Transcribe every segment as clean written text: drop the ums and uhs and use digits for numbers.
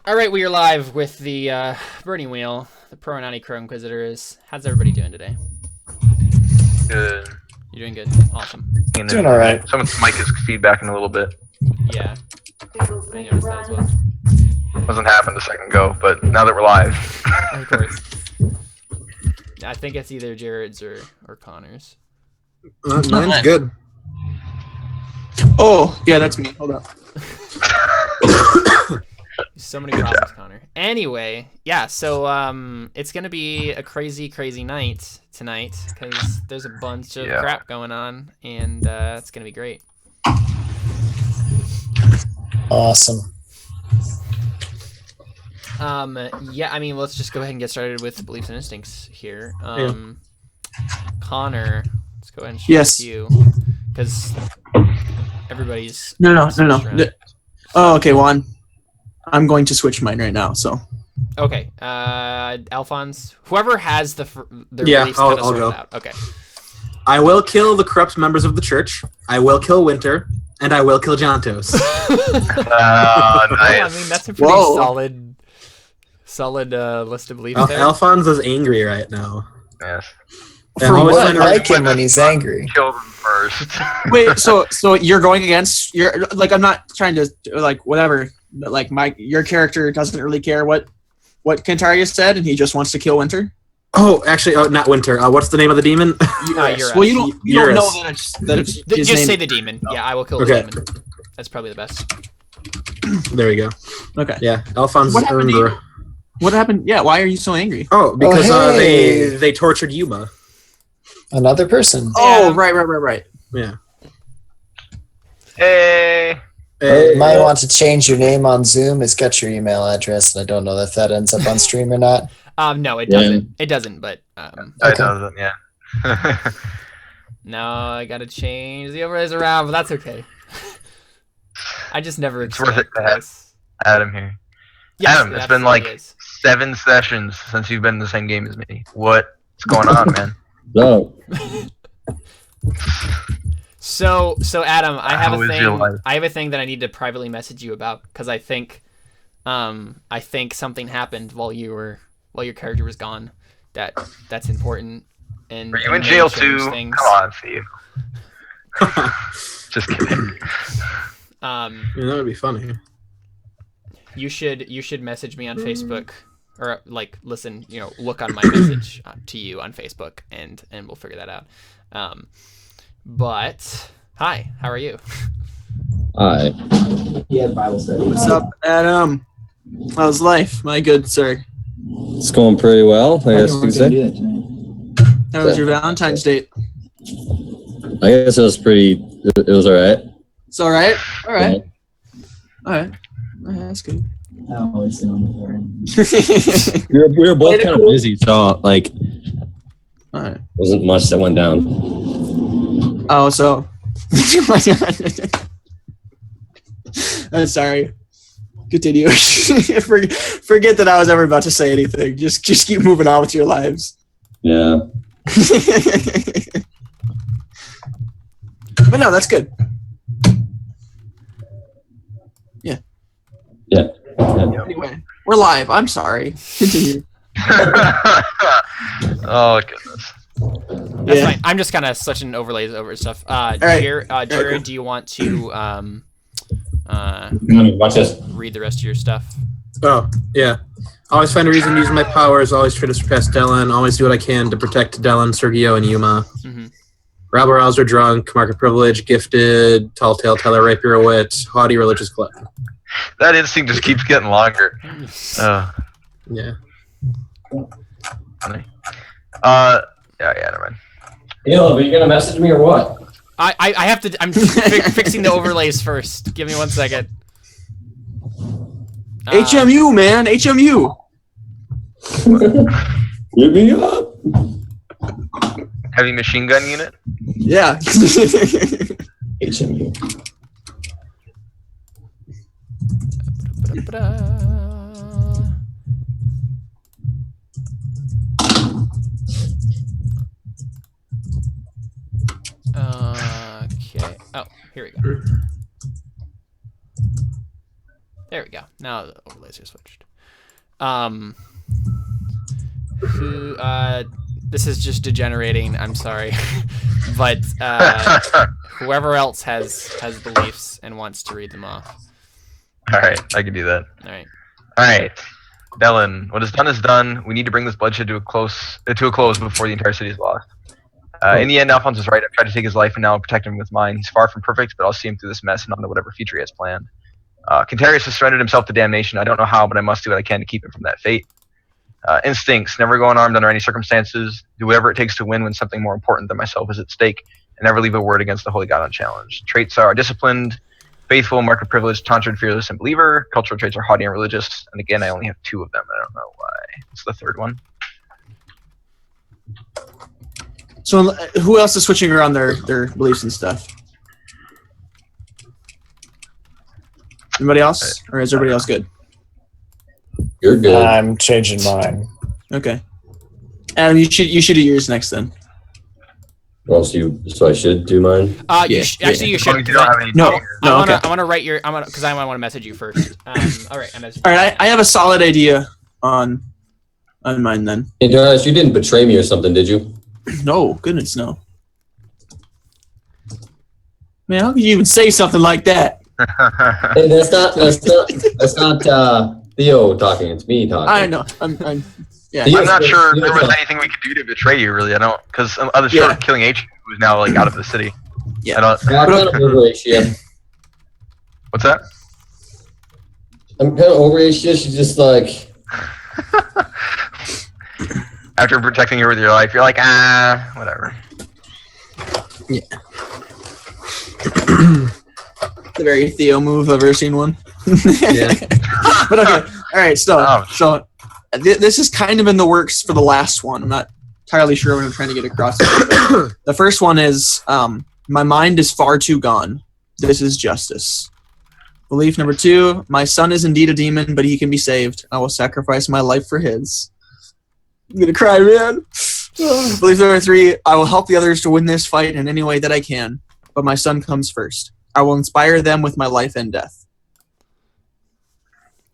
All right, we are live with the Burning Wheel, the Pro and Anti Crow Inquisitors. How's everybody doing today? Good. You're doing good. Awesome. Doing all right. Someone's mic is feedbacking a little bit. Yeah. I noticed that as well. Wasn't happened a second ago, but now that we're live. Of course. I think it's either Jared's or Connor's. Mine's good. Oh, yeah, that's me. Hold up. So many problems, Connor. Anyway, yeah, so it's gonna be a crazy night tonight because there's a bunch of crap going on, and it's gonna be great. Awesome. Yeah, I mean, let's just go ahead and get started with beliefs and instincts here. Connor, let's go ahead and start with you because everybody's no. Oh, okay. Well, I'm going to switch mine right now. So. Okay, Alphonse, whoever has their beliefs I'll sorted go. out. Okay. I will kill the corrupt members of the church. I will kill Winter, and I will kill Jantos. Nice. Well, I mean, that's a pretty solid list of beliefs there. Alphonse is angry right now. Yes. For what? I like him when he's angry. Kill them first. Wait, so you're going against I'm not trying to whatever. But your character doesn't really care what Kentarius said, and he just wants to kill Winter. Oh, actually, not Winter. What's the name of the demon? Eurus. Well, you don't know that it's his just name. say the demon. Yeah, I will kill the demon. That's probably the best. There we go. Okay. Yeah, Alphonse What happened? earned. What happened? Yeah, why are you so angry? Oh, because they tortured Yuma. Another person. Oh, right. Yeah. Hey. You might want to change your name on Zoom. It's got your email address, and I don't know if that ends up on stream or not. No, it doesn't. It doesn't, but It doesn't, yeah. No, I gotta change the overlays around, but that's okay. I just never It's worth it expect to have this. Adam here. Yes, Adam, it's been absolutely is. 7 sessions since you've been in the same game as me. What's going on, man? No. So Adam, I have How a is thing. your life? I have a thing that I need to privately message you about because I think something happened while your character was gone. That's important. And Were you in jail too? Things. Come on, Steve. Just kidding. That would be funny. You should message me on Facebook or listen. Look on my message to you on Facebook, and we'll figure that out. But hi, how are you? Hi. Yeah, Bible study. What's up, Adam? How's life, my good sir? It's going pretty well, I guess you could say. How was your Valentine's date? I guess it was it was alright. It's all right. All right. Yeah. All right. That's good. We were both kind of busy, so All right. wasn't much that went down. Oh, so. I'm sorry. Continue. Forget that I was ever about to say anything. Just keep moving on with your lives. Yeah. But no, that's good. Yeah. Yeah. Anyway, we're live. I'm sorry. Continue. Oh, goodness. That's fine. I'm just kind of switching overlays over stuff. right. Jared, do you want to Watch this. read the rest of your stuff? Oh, yeah. Always find a reason to use my powers. Always try to surpass Dylan. Always do what I can to protect Dylan, Sergio, and Yuma. Mm-hmm. Rabble rouser, drunk, market privilege, gifted, tall tale teller, rapier a wit, haughty religious glutton. That instinct just keeps getting longer. Yeah. Funny. Yeah, never mind. Caleb, are you gonna message me or what? I have to. I'm fixing the overlays first. Give me 1 second. HMU, man. HMU. Hit me up. Heavy machine gun unit? Yeah. HMU. Okay. Oh, here we go. There we go. Now the overlays are switched. This is just degenerating. I'm sorry, but whoever else has beliefs and wants to read them off. All right, I can do that. All right. All right, Dylan. What is done is done. We need to bring this bloodshed to a close before the entire city is lost. In the end, Alphonse is right. I've tried to take his life, and now I'll protect him with mine. He's far from perfect, but I'll see him through this mess and on to whatever future he has planned. Quintarius has surrendered himself to damnation. I don't know how, but I must do what I can to keep him from that fate. Instincts: never go unarmed under any circumstances. Do whatever it takes to win when something more important than myself is at stake, and never leave a word against the Holy God unchallenged. Traits are disciplined, faithful, mark of privilege, tonsured, fearless, and believer. Cultural traits are haughty and religious. And again, I only have 2 of them. I don't know why. What's the third one? So who else is switching around their beliefs and stuff? Anybody else, or is everybody else good? You're good. I'm changing mine. Okay. Adam, you should do yours next then. So I should do mine. You actually you As long should. as you don't have any No. danger. Okay. I want to write your. Because I want to message you first. All right. All right. I have a solid idea on mine then. Hey, Darius, you didn't betray me or something, did you? No, goodness no. Man, how could you even say something like that? Hey, that's not Theo talking. It's me talking. I know. I'm yeah. Theo- I'm not sure there was anything we could do to betray you, really. I don't, because other short of killing H, who's now like out of the city. Yeah. I don't. Yeah, I'm kind of over Asia. What's that? I'm kind of over Asia. She's just like. After protecting her with your life, you're like, whatever. Yeah. The very Theo move I've ever seen one. Yeah. But okay. All right. Oh. So this is kind of in the works for the last one. I'm not entirely sure what I'm trying to get across. The first one is my mind is far too gone. This is justice. Belief number 2, my son is indeed a demon, but he can be saved. I will sacrifice my life for his. I'm gonna cry, man. Belief number 3, I will help the others to win this fight in any way that I can, but my son comes first. I will inspire them with my life and death.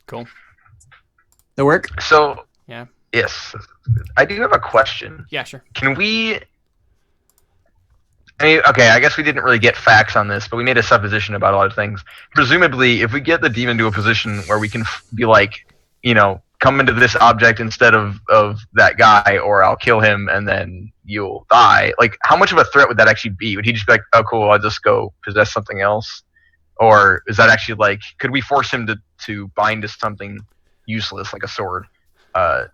Cool. That work? So, Yeah. yes. I do have a question. Yeah. Sure. Can we... I mean, okay, I guess we didn't really get facts on this, but we made a supposition about a lot of things. Presumably, if we get the demon to a position where we can be like, come into this object instead of that guy, or I'll kill him and then you'll die, like, how much of a threat would that actually be? Would he just be like, oh, cool, I'll just go possess something else? Or is that actually, like, could we force him to bind to something useless, like a sword? I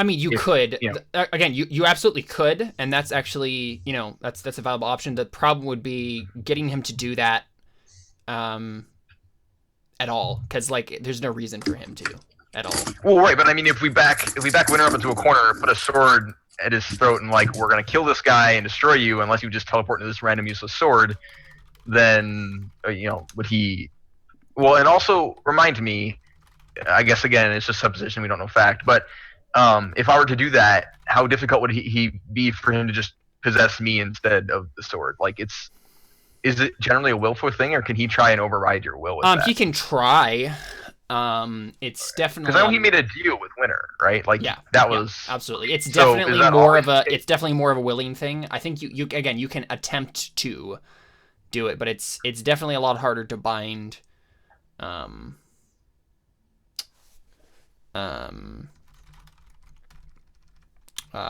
mean, you could. you know. Again, you absolutely could, and that's actually, that's a viable option. The problem would be getting him to do that at all, because, like, there's no reason for him to at all. Well, right, but I mean, if we back Winter up into a corner, put a sword at his throat, and like, we're gonna kill this guy and destroy you unless you just teleport into this random useless sword, then would he? Well, and also remind me. I guess again, it's just supposition. We don't know fact, but if I were to do that, how difficult would he be for him to just possess me instead of the sword? Like, is it generally a willful thing, or can he try and override your will with that? He can try. It's definitely because I know he made a deal with Winter, right? Like, yeah, that was absolutely. It's So, definitely is that more always of a. the case? It's definitely more of a willing thing. I think you again you can attempt to do it, but it's definitely a lot harder to bind.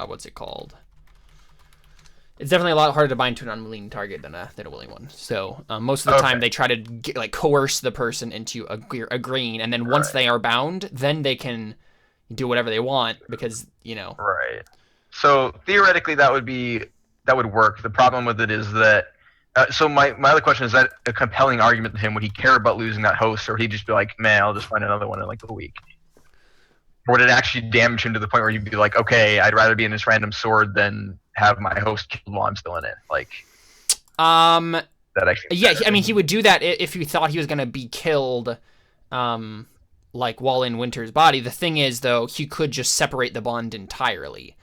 What's it called? It's definitely a lot harder to bind to an unwilling target than a willing one. So most of the time they try to coerce the person into agreeing, and then once they are bound, then they can do whatever they want because Right. So theoretically, that would work. The problem with it is that. So my other question is that a compelling argument to him? Would he care about losing that host, or would he just be like, man, I'll just find another one in like a week? Or would it actually damage him to the point where you'd be like, okay, I'd rather be in this random sword than have my host killed while I'm still in it? Like, that actually. Yeah, I mean, he would do that if he thought he was gonna be killed, like while in Winter's body. The thing is, though, he could just separate the bond entirely.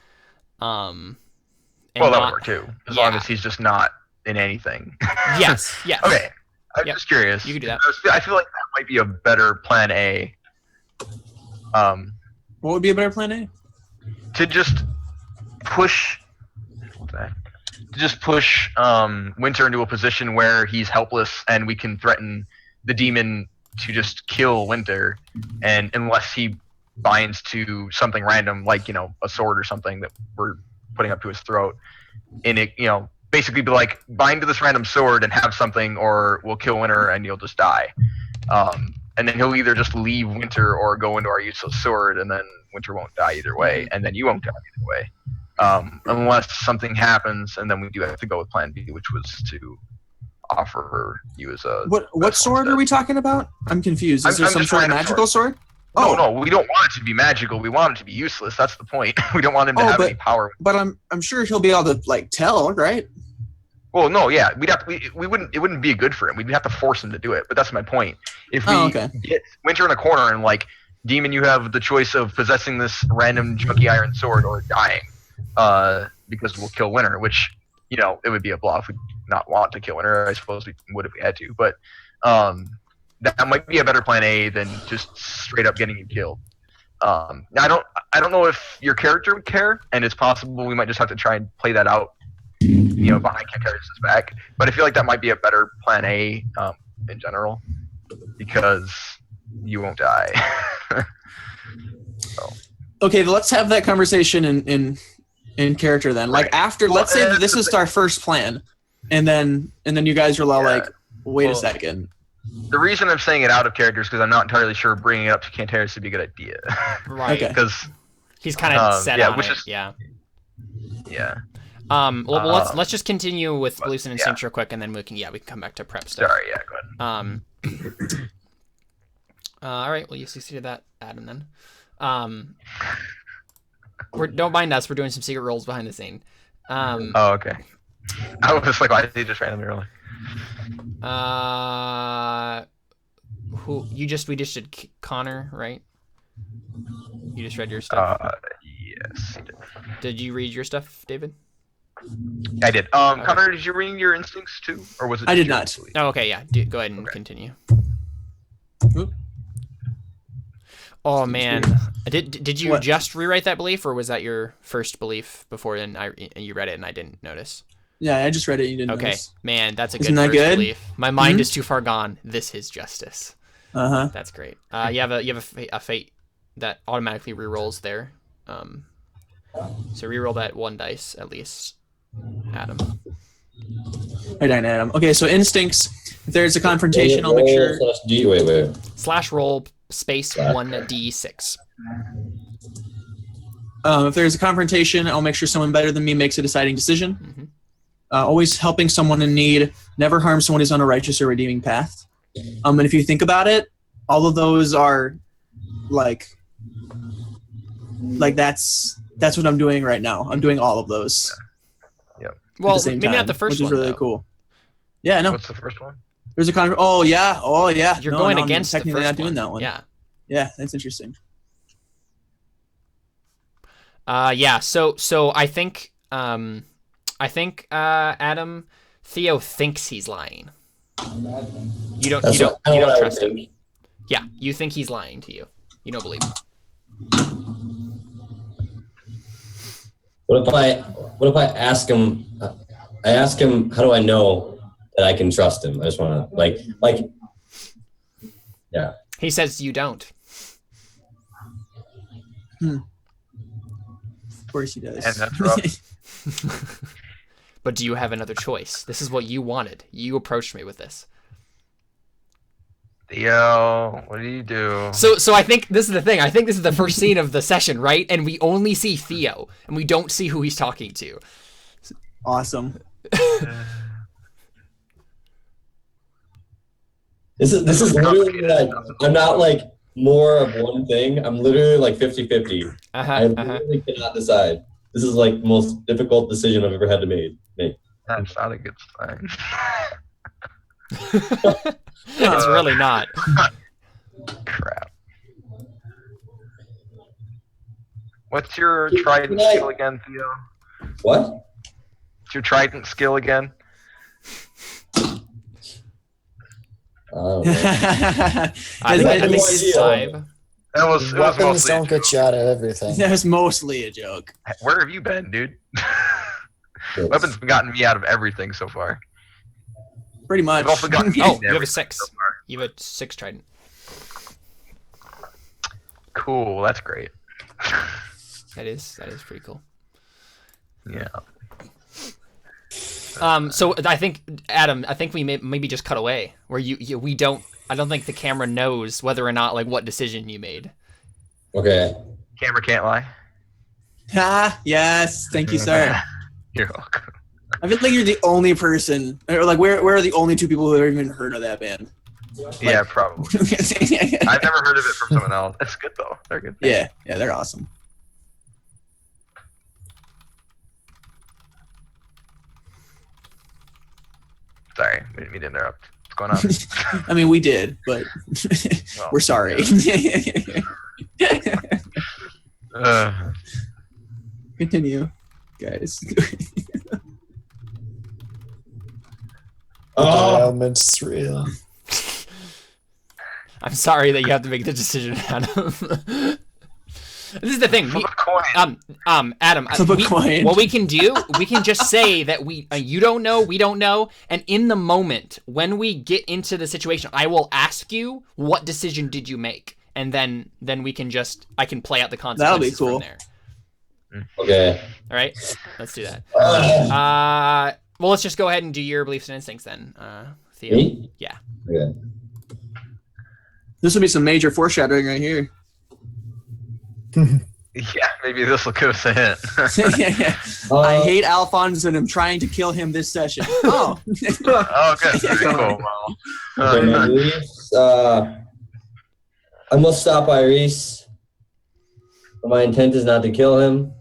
Well, that would work too, as long as he's just not in anything. Yes. Okay. I'm just curious. You can do that. I feel like that might be a better plan A. What would be a better plan A? To just push. Winter into a position where he's helpless, and we can threaten the demon to just kill Winter, and unless he binds to something random, like a sword or something that we're putting up to his throat, and it basically be like, bind to this random sword and have something, or we'll kill Winter and you'll just die. And then he'll either just leave Winter or go into our useless sword, and then Winter won't die either way, and then you won't die either way. Unless something happens, and then we do have to go with plan B, which was to offer you as a... What sword are we talking about? I'm confused. Is there some sort of magical sword? No, we don't want it to be magical. We want it to be useless. That's the point. We don't want him to have any power. But I'm sure he'll be able to tell, right? Well, no, yeah, we wouldn't. It wouldn't be good for him. We'd have to force him to do it. But that's my point. If we get Winter in a corner and Demon, you have the choice of possessing this random junky iron sword or dying, because we'll kill Winter. Which it would be a bluff. We'd not want to kill Winter. I suppose we would if we had to. But that might be a better plan A than just straight up getting you killed. Now I don't know if your character would care, and it's possible we might just have to try and play that out. Behind Cantaris' back, but I feel like that might be a better plan A in general, because you won't die. So. Okay, let's have that conversation in character then. Right. After, let's say that this is our first plan, and then you guys are all wait a second. The reason I'm saying it out of character is because I'm not entirely sure bringing it up to Cantaris would be a good idea. Right. Because he's kind of set on it. Yeah. Well, let's just continue with Beliefs and Instinct real quick, and then we can come back to prep stuff. Sorry, go ahead. All right, well, you succeeded that, Adam, then. Don't mind us, we're doing some secret rolls behind the scene. Okay. I was just like, why did he just randomly roll? Mm-hmm. Uh, we just did Connor, right? You just read your stuff? Yes, he did. Did you read your stuff, David? I did. Connor, did you read your instincts too, or was it? I did not. Oh, okay, yeah. Go ahead and continue. Oop. Oh man, did you just rewrite that belief, or was that your first belief before? And you read it, and I didn't notice. Yeah, I just read it. You didn't. Okay, notice. Man, that's a Isn't good that first good? belief. My mind is too far gone. This is justice. That's great. You have a fate that automatically rerolls there. So reroll that one dice at least. Adam. Right on, Adam. Okay, so instincts. If there's a confrontation, I'll make sure. Wait. Slash roll space 1d6. If there's a confrontation, I'll make sure someone better than me makes a deciding decision. Mm-hmm. Always helping someone in need. Never harm someone who's on a righteous or redeeming path. And if you think about it, all of those are like that's what I'm doing right now. I'm doing all of those. Well, maybe not the first one, which is really cool. Yeah, I know. What's the first one? There's a Oh yeah. You're going against I'm technically the first not doing that one. Yeah, that's interesting. Yeah. So I think Adam, Theo thinks he's lying. You don't trust him. Yeah, you think he's lying to you. You don't believe him. What if I ask him? I ask him, how do I know that I can trust him? I just want to like. Yeah. He says you don't. Of course he does. And that's rough. But do you have another choice? This is what you wanted. You approached me with this. Theo, what do you do? So I think this is the thing. I think this is the first scene of the session, right? And we only see Theo, and we don't see who he's talking to. Awesome. This is literally like, I'm not like more of one thing. I'm literally like 50-50. I literally cannot decide. This is like the most difficult decision I've ever had to make. That's not a good sign. It's really not. Crap. What's your trident skill again, Theo? What? What's your trident skill again? don't know. I think That it's 5. It was Weapons mostly. don't get you out of everything. was mostly a joke. Where have you been, dude? Weapons have gotten me out of everything so far. Pretty much. I've also gotten me Oh, in you have a everything 6. so far. You have a 6 trident. Cool, that's great. That is pretty cool. Yeah. So I think Adam, we maybe just cut away where we don't. I don't think the camera knows whether or not like what decision you made. Okay. Camera can't lie. Ah, yes. Thank you, sir. You're welcome. I feel like you're the only person, or like, where are the only 2 people who have even heard of that band? Yeah, probably. I've never heard of it from someone else. It's good though. They're good. Yeah, they're awesome. Sorry, we didn't mean to interrupt. What's going on? I mean, we did, but Well, we're sorry. Continue, guys. Oh, Elements real. I'm sorry that you have to make the decision, Adam. This is the thing. Flip a coin. Adam. Flip a coin. What we can do, we can just say that you don't know, we don't know, and in the moment when we get into the situation, I will ask you what decision did you make, and then we can I can play out the consequences. That'll be cool. From there. okay. All right, let's do that. Well, let's just go ahead and do your beliefs and instincts then, Theo. Me? Yeah. Okay. This will be some major foreshadowing right here. Yeah, maybe this will give us a hint. I hate Alphonse and I'm trying to kill him this session. Oh. Oh, good. Very cool. Well, Okay, my beliefs, I must stop Iris. My intent is not to kill him.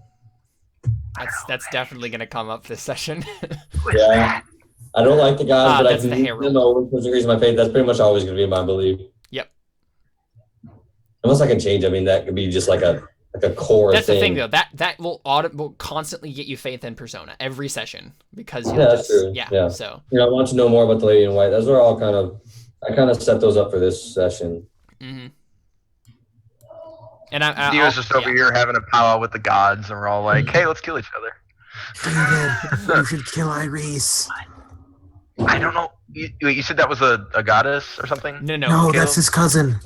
That's definitely gonna come up this session. Yeah. I don't like the gods, but I that's can the use Herald. them over to increase my faith. That's pretty much always going to be my belief. Yep. Unless I can change. I mean, that could be just like a core That's thing. the thing, though. That will constantly get you faith in Persona every session because Yeah, you'll that's just true. yeah. Yeah. So I want to know more about the Lady in White. Those are all I kind of set those up for this session. mm-hmm. And He was just over here having a powwow with the gods, and we're all like, "Hey, let's kill each other." You should kill Iris. I don't know. You said that was a goddess or something? No, No, that's his cousin.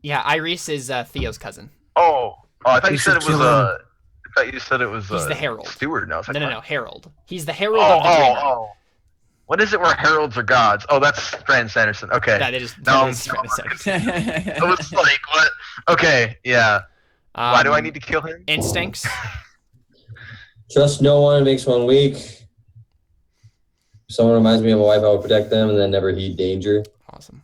Yeah, Iris is Theo's cousin. Oh, I thought you said it should was kill him. I thought you said it was. He's the herald. Steward. No, No, Herald. He's the herald of the dreamer. Oh. What is it where heralds are gods? Oh, that's Brandon Sanderson. Okay. That is. No, That is I was like, what? Okay, yeah. Why do I need to kill him? Instincts. Trust no one makes one weak. If someone reminds me of my wife, I would protect them and then never heed danger. Awesome.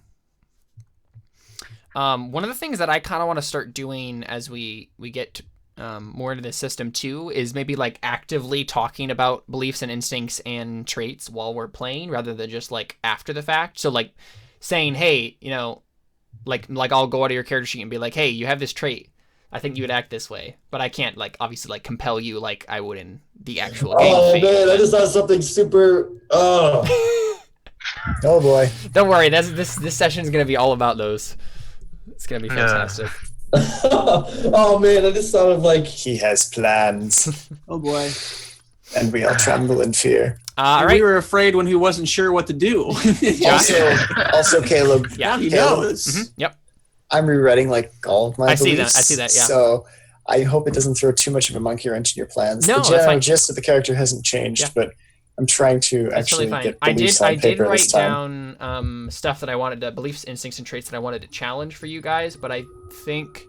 One of the things that I kind of want to start doing as we get more into the system too is maybe like actively talking about beliefs and instincts and traits while we're playing rather than just like after the fact. So like saying, hey, you know, like I'll go out of your character sheet and be like, hey, you have this trait. I think you would act this way, but I can't like obviously like compel you like I would in the actual game. Oh phase. man, I just saw something super. Oh. Oh boy. Don't worry, this session is gonna be all about those. It's gonna be fantastic. Oh man, I just thought of like. He has plans, Oh boy. and we all tremble in fear. All We right. were afraid when he wasn't sure what to do. Also, Caleb, Yeah. he Caleb, knows. Mhm, Yep. I'm rewriting like all of my I see that, beliefs. I see that, yeah. So I hope it doesn't throw too much of a monkey wrench in your plans. No, the that's general fine. gist of the character hasn't changed, Yeah. but I'm trying to That's actually totally fine. get I beliefs did on paper write this time. down stuff that I wanted to beliefs, instincts, and traits that I wanted to challenge for you guys, but I think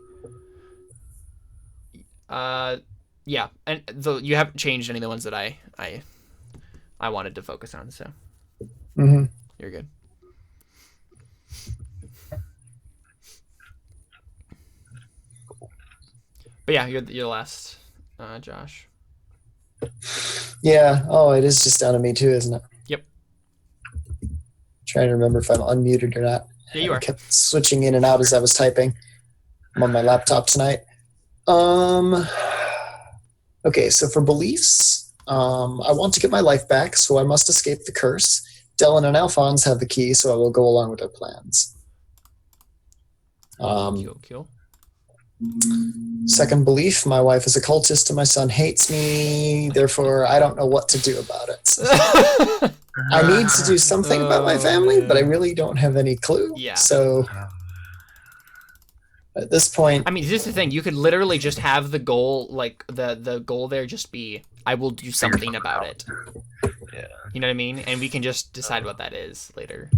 yeah, and though you haven't changed any of the ones that I wanted to focus on, so Mm-hmm. you're good. But yeah, you're the last, Josh. Yeah. Oh, it is just down to me too, isn't it? Yep. Trying to remember if I'm unmuted or not. Yeah, you I are. kept switching in and out as I was typing. I'm on my laptop tonight. Okay, so for beliefs, I want to get my life back, so I must escape the curse. Dylan and Alphonse have the key, so I will go along with their plans. Cool. Second belief, my wife is a cultist and my son hates me, therefore I don't know what to do about it. I need to do something about my family, but I really don't have any clue. Yeah. So at this point, I mean, this is the thing. You could literally just have the goal, like the goal there, just be I will do something about it. Yeah. You know what I mean? And we can just decide what that is later.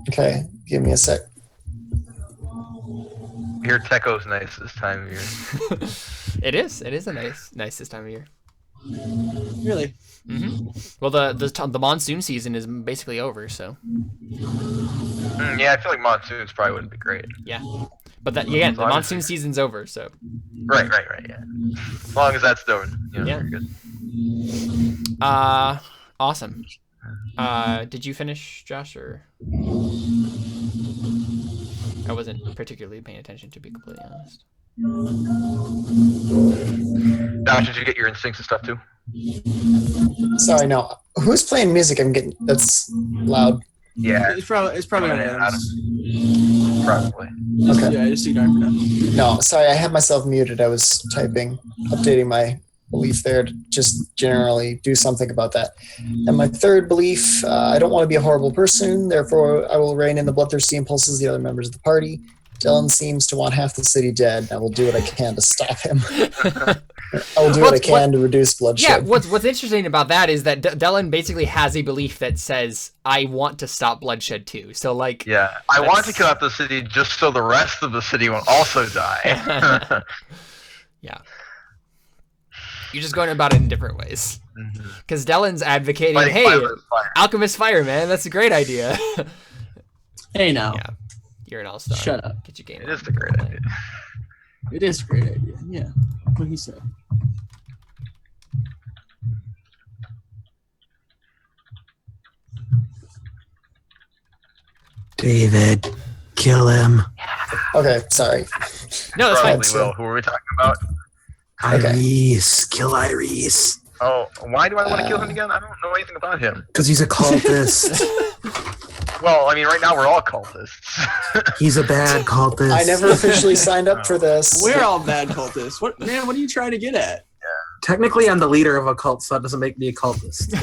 okay, give me a sec. Your Techo's nice this time of year. It is a nice this time of year. Really? Well, the monsoon season is basically over, so Yeah, I feel like monsoons probably wouldn't be great. yeah. But that again, the monsoon season's over, so Right, yeah. As long as that's done, Yeah. you're good. awesome. Did you finish, Josh, or I wasn't particularly paying attention, to be completely honest. Josh, did you get your instincts and stuff too? Sorry, no. Who's playing music? I'm getting that's loud. Yeah, It's probably on Adam. Adam's. probably. Okay. Yeah, just ignore it for now. No, sorry, I had myself muted. I was typing, updating my belief there to just generally do something about that. And my third belief, I don't want to be a horrible person, therefore I will rein in the bloodthirsty impulses of the other members of the party. Dylan seems to want half the city dead. I will do what I can to stop him. I will do what I can to reduce bloodshed. Yeah, what's interesting about that is that Dylan basically has a belief that says, I want to stop bloodshed too. So, like... Yeah, I want to kill out the city just so the rest of the city won't also die. Yeah. You're just going about it in different ways. Because Dylan's advocating, Fighting hey, fire with fire. Alchemist Fire, man, that's a great idea. Hey, now. Yeah. You're an all-star. Shut up. Get your game It on. is a great idea. It is a great idea. Yeah. What he said. David, kill him. Okay, sorry. No, that's fine. Probably will. Who are we talking about? Okay. Iris, kill Iris. Oh, why do I want to kill him again? I don't know anything about him. Because he's a cultist. Well, I mean, right now we're all cultists. He's a bad cultist. I never officially signed up for this. We're all bad cultists. What are you trying to get at? Technically, I'm the leader of a cult, so that doesn't make me a cultist.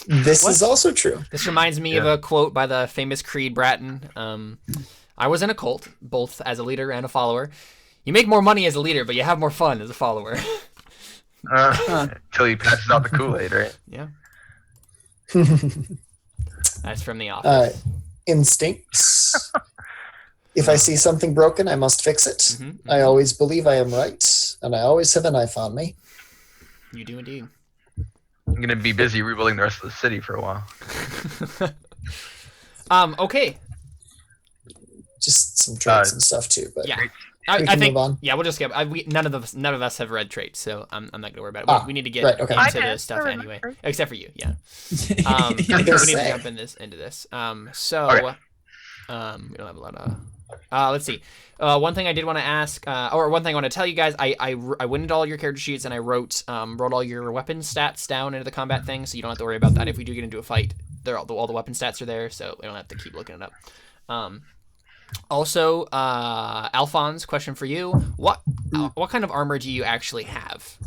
This is also true. This reminds me of a quote by the famous Creed Bratton. I was in a cult, both as a leader and a follower. You make more money as a leader, but you have more fun as a follower. Until he passes out the Kool-Aid, right? Yeah. That's from The Office. All right. Instincts. If I see something broken, I must fix it. I always believe I am right, and I always have a knife on me. You do indeed. I'm going to be busy rebuilding the rest of the city for a while. Okay. Just some traits and stuff too, but Yeah. we I can think move on. yeah, we'll just get. none of us have read traits, so I'm not gonna worry about it. Ah, We need to get right, okay. into the stuff anyway, except for you. Yeah. We need to jump into this. So Okay. we don't have a lot of. Let's see. One thing I did want to ask, or one thing I want to tell you guys, I went into all your character sheets and I wrote all your weapon stats down into the combat thing, so you don't have to worry about that. If we do get into a fight, all the weapon stats are there, so we don't have to keep looking it up. Also, Alphonse, question for you: what kind of armor do you actually have?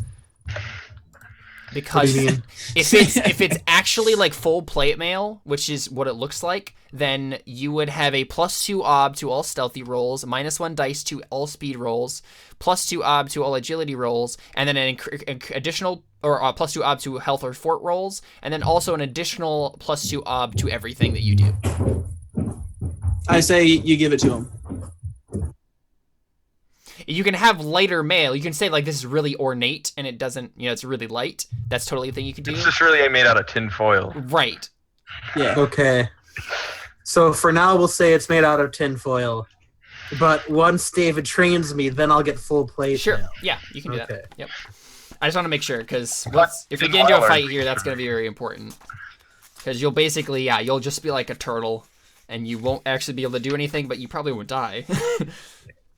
Because if it's actually like full plate mail, which is what it looks like, then you would have a +2 ob to all stealthy rolls, -1 dice to all speed rolls, +2 ob to all agility rolls, and then an additional or +2 ob to health or fort rolls, and then also an additional +2 ob to everything that you do. I say you give it to him. You can have lighter mail. You can say like this is really ornate and it doesn't, it's really light. That's totally a thing you can do. It's just really made out of tin foil. Right. Yeah. Okay. So for now, we'll say it's made out of tinfoil. But once David trains me, then I'll get full plate. Sure. mail. Yeah, you can do Okay. that. Yep. I just want to make sure because What? if we get into a fight here, that's going to be very important. Because you'll basically, you'll just be like a turtle and you won't actually be able to do anything, but you probably won't die.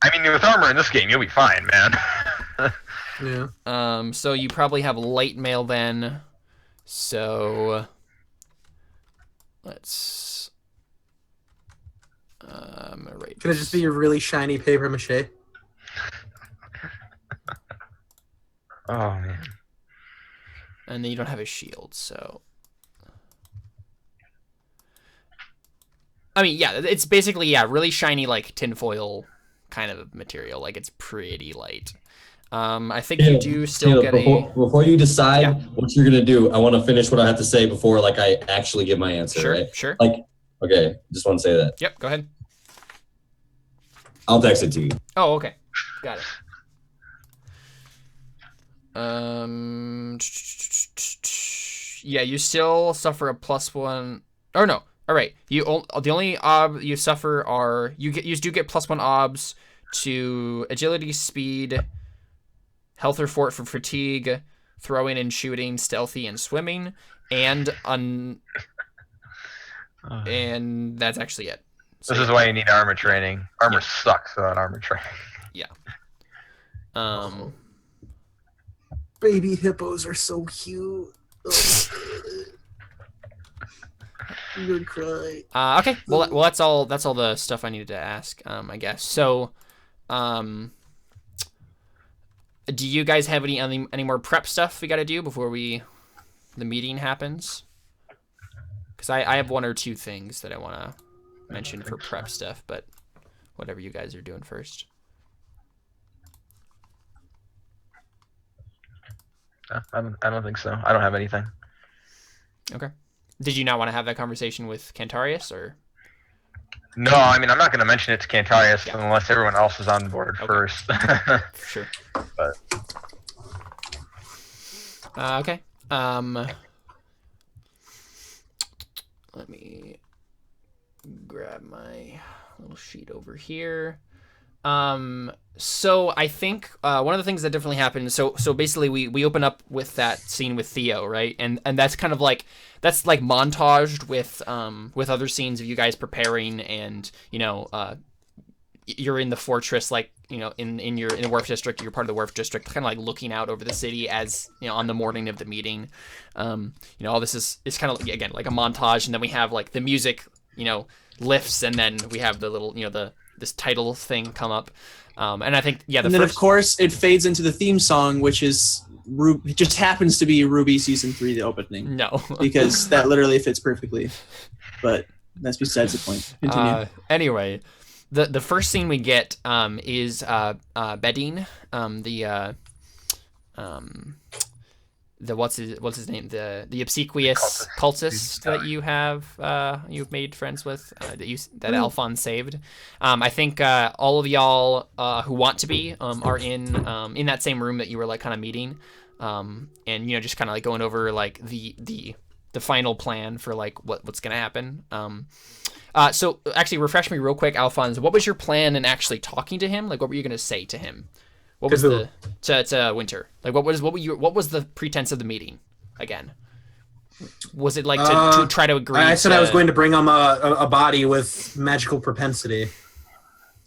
I mean, with armor in this game, you'll be fine, man. Yeah. So you probably have light mail then. So let's write. Can it just be a really shiny paper mache? Oh man. And then you don't have a shield, so. I mean, yeah, it's basically, really shiny, like, tinfoil kind of material. Like, it's pretty light. I think you do still get before you decide what you're going to do, I want to finish what I have to say before, like, I actually give my answer, Sure, right? sure. Like, okay, just want to say that. Yep, go ahead. I'll text it to you. Oh, okay. Got it. Yeah, you still suffer a +1. Or no. All right. The only you suffer are you do get +1 obs to agility, speed, health or fort for fatigue, throwing and shooting, stealthy and swimming, and and that's actually it. So, this is why you need armor training. Armor sucks without armor training. Yeah. Baby hippos are so cute. I'm gonna cry. Okay. Well, that's all the stuff I needed to ask. I guess. So, do you guys have any more prep stuff we got to do before the meeting happens? Because I have one or two things that I want to mention for prep stuff, but whatever you guys are doing first. I don't think so. I don't have anything. Okay. Did you not want to have that conversation with Cantarius, or? No, I mean, I'm not going to mention it to Cantarius unless everyone else is on board first. Sure. But. Okay. Let me grab my little sheet over here. So I think one of the things that definitely happened. So basically we open up with that scene with Theo, right? And that's kind of like montaged with other scenes of you guys preparing, and you're in the fortress, like in the Wharf District. You're part of the Wharf District, kind of like looking out over the city as on the morning of the meeting. All this is kind of again like a montage, and then we have like the music lifts, and then we have the little this title thing come up, and I think and then of course it fades into the theme song, which is it just happens to be Ruby Season 3, the opening. No, because that literally fits perfectly. But that's besides the point. Continue. Anyway, the first scene we get is Bedin, the what's his name, the obsequious cultist that you've made friends with, that Alphonse saved. I think all of y'all who want to be are in that same room that you were like kind of meeting, and just kind of like going over like the final plan for like what's gonna happen. So actually refresh me real quick, Alphonse. What was your plan in actually talking to him? Like, what were you gonna say to him? What was to Winter? Like, what was the pretense of the meeting again? Was it like to try to agree? I said I was going to bring him a body with magical propensity.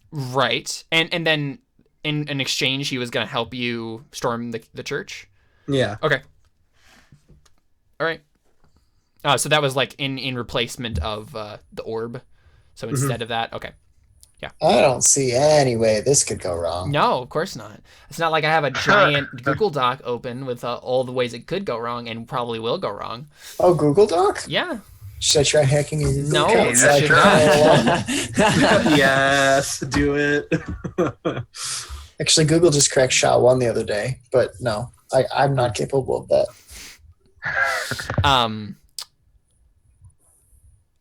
Right, and then in exchange he was going to help you storm the church. Yeah. Okay. All right. So that was like in replacement of the orb. So instead of that, okay. Yeah. I don't see any way this could go wrong. No, of course not. It's not like I have a giant Google Doc open with all the ways it could go wrong and probably will go wrong. Oh, Google Doc? Yeah. Should I try hacking your Google No, account? you should not. Yes, do it. Actually, Google just cracked SHA-1 the other day, but no, I'm not capable of that.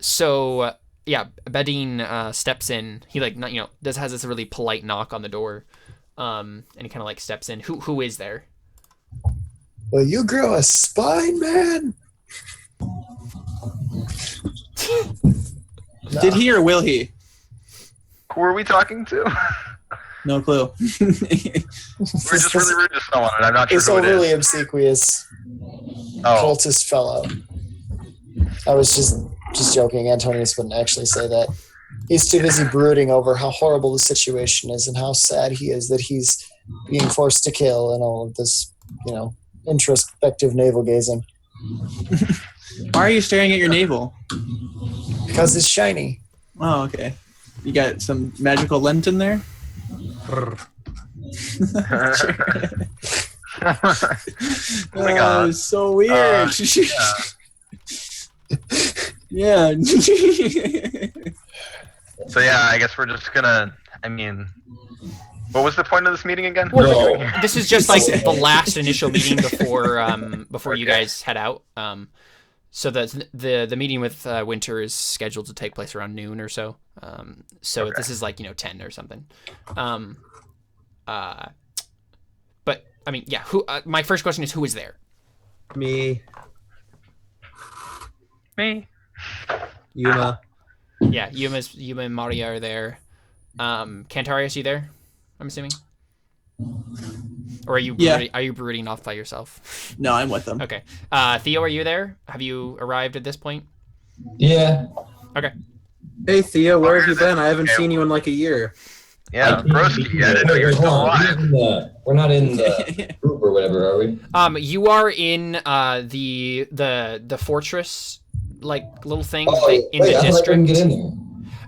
So yeah, Bedin steps in. He has this really polite knock on the door, and he kind of like steps in. Who is there? Will you grow a spine, man? No. Did he or will he? Who are we talking to? No clue. We're just really rude to someone, and I'm not sure this who it overly is. obsequious cultist fellow. I was just joking. Antonius wouldn't actually say that. He's too busy brooding over how horrible the situation is and how sad he is that he's being forced to kill and all of this, introspective navel gazing. Why are you staring at your navel? Because it's shiny. Oh, okay. You got some magical lint in there? Oh my god. It's so weird. Yeah. So yeah, I guess we're just gonna. I mean, what was the point of this meeting again? No. This is just like the last initial meeting before you guys head out. So the meeting with Winter is scheduled to take place around noon or so. So this is like 10 or something. But I mean, yeah. Who? My first question is, who is there? Me. Yuma. Yeah, Yuma and Maria are there. Cantarius, you there? I'm assuming. Or are you brooding off by yourself? No, I'm with them. Okay. Theo, are you there? Have you arrived at this point? Yeah. Okay. Hey Theo, where have you been? I haven't seen you in like a year. Yeah, broski. I didn't know you were still alive. We're not in the group or whatever, are we? You are in the fortress, like little thing in the I district. couldn't get in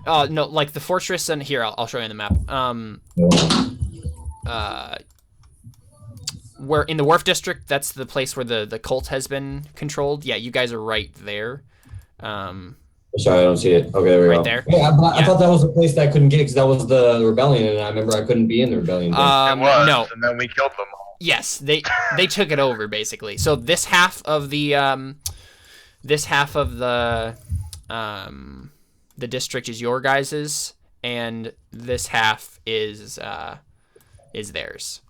there. No, like the fortress, and here I'll show you on the map. Where in the Wharf District, that's the place where the cult has been controlled. Yeah, you guys are right there. Sorry, I don't see it. Okay, there we go. Right there. Yeah, I thought that was the place that I couldn't get because that was the rebellion, and I remember I couldn't be in the rebellion. It was, no. and then we killed them all. Yes, they took it over basically. So this half of the district is your guys's, and this half is theirs.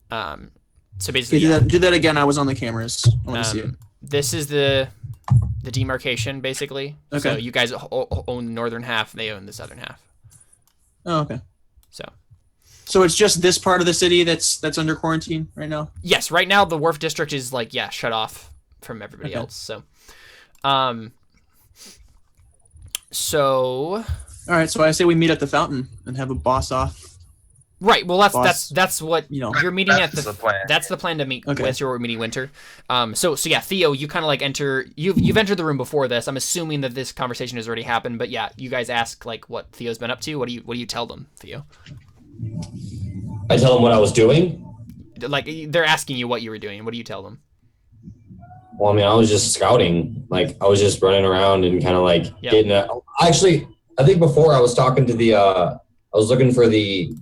So basically, do that again. I was on the cameras. I want to see it. This is the demarcation basically. Okay. So you guys own the northern half, they own the southern half. Oh, okay. So it's just this part of the city that's under quarantine right now? Yes, right now the Wharf District is shut off from everybody else. So all right, so I say we meet at the fountain and have a boss off. Right. Well, that's what you're meeting at the plan. That's the plan to meet. Okay. That's your meeting Winter. So yeah, Theo, you kind of enter. You've entered the room before this. I'm assuming that this conversation has already happened. But yeah, you guys ask what Theo's been up to. What do you tell them, Theo? I tell them what I was doing. Like they're asking you what you were doing. What do you tell them? Well, I mean, I was just scouting. Like I was just running around and kind of getting. Actually, I think before I was talking to I was looking for the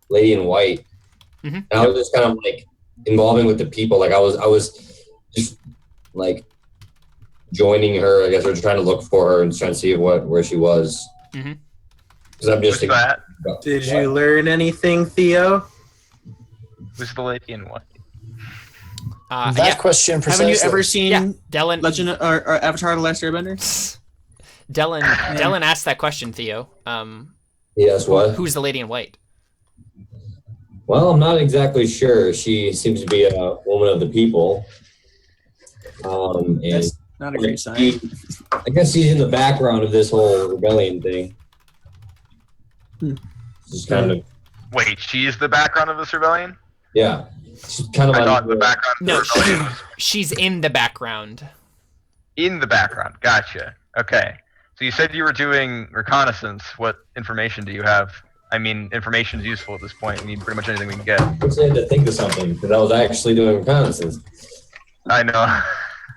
lady in white. Mm-hmm. And I was just kind of involving with the people. Like I was just joining her, I guess, or trying to look for her and trying to see where she was. Mm-hmm. Because I'm just Did you learn anything, Theo? Who's the lady in white? Question precisely. Haven't you ever seen Dylan Legend or Avatar: The Last Airbender? Dylan asked that question, Theo. Yes, what? Who's the lady in white? Well, I'm not exactly sure. She seems to be a woman of the people. And That's not a great sign. I guess she's in the background of this whole rebellion thing. Just kind of. Wait, she's the background of this rebellion? Yeah. She's kind of. I thought the background. No, she's in the background. In the background. Gotcha. Okay. So you said you were doing reconnaissance. What information do you have? I mean, information is useful at this point. We need pretty much anything we can get. I had to think of something because I was actually doing reconnaissance. I know.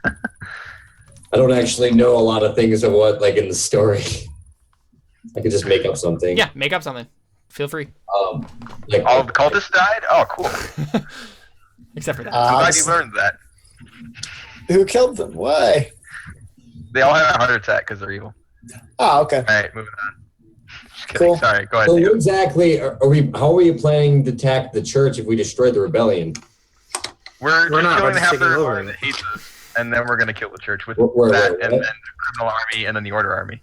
I don't actually know a lot of things of what, in the story. I could just make up something. Yeah, make up something. Feel free. All of the cultists died? Oh, cool. Except for that. I'm glad you learned that. Who killed them? Why? They all had a heart attack because they're evil. Oh, okay. All right, moving on. Just kidding. Cool. Sorry, go ahead. So Theo. exactly, how are you planning to attack the church if we destroy the rebellion? We're just not killing just half taking the over. army that hates us, and then we're going to kill the church with Wait, that, what? and then the criminal army, and then the order army.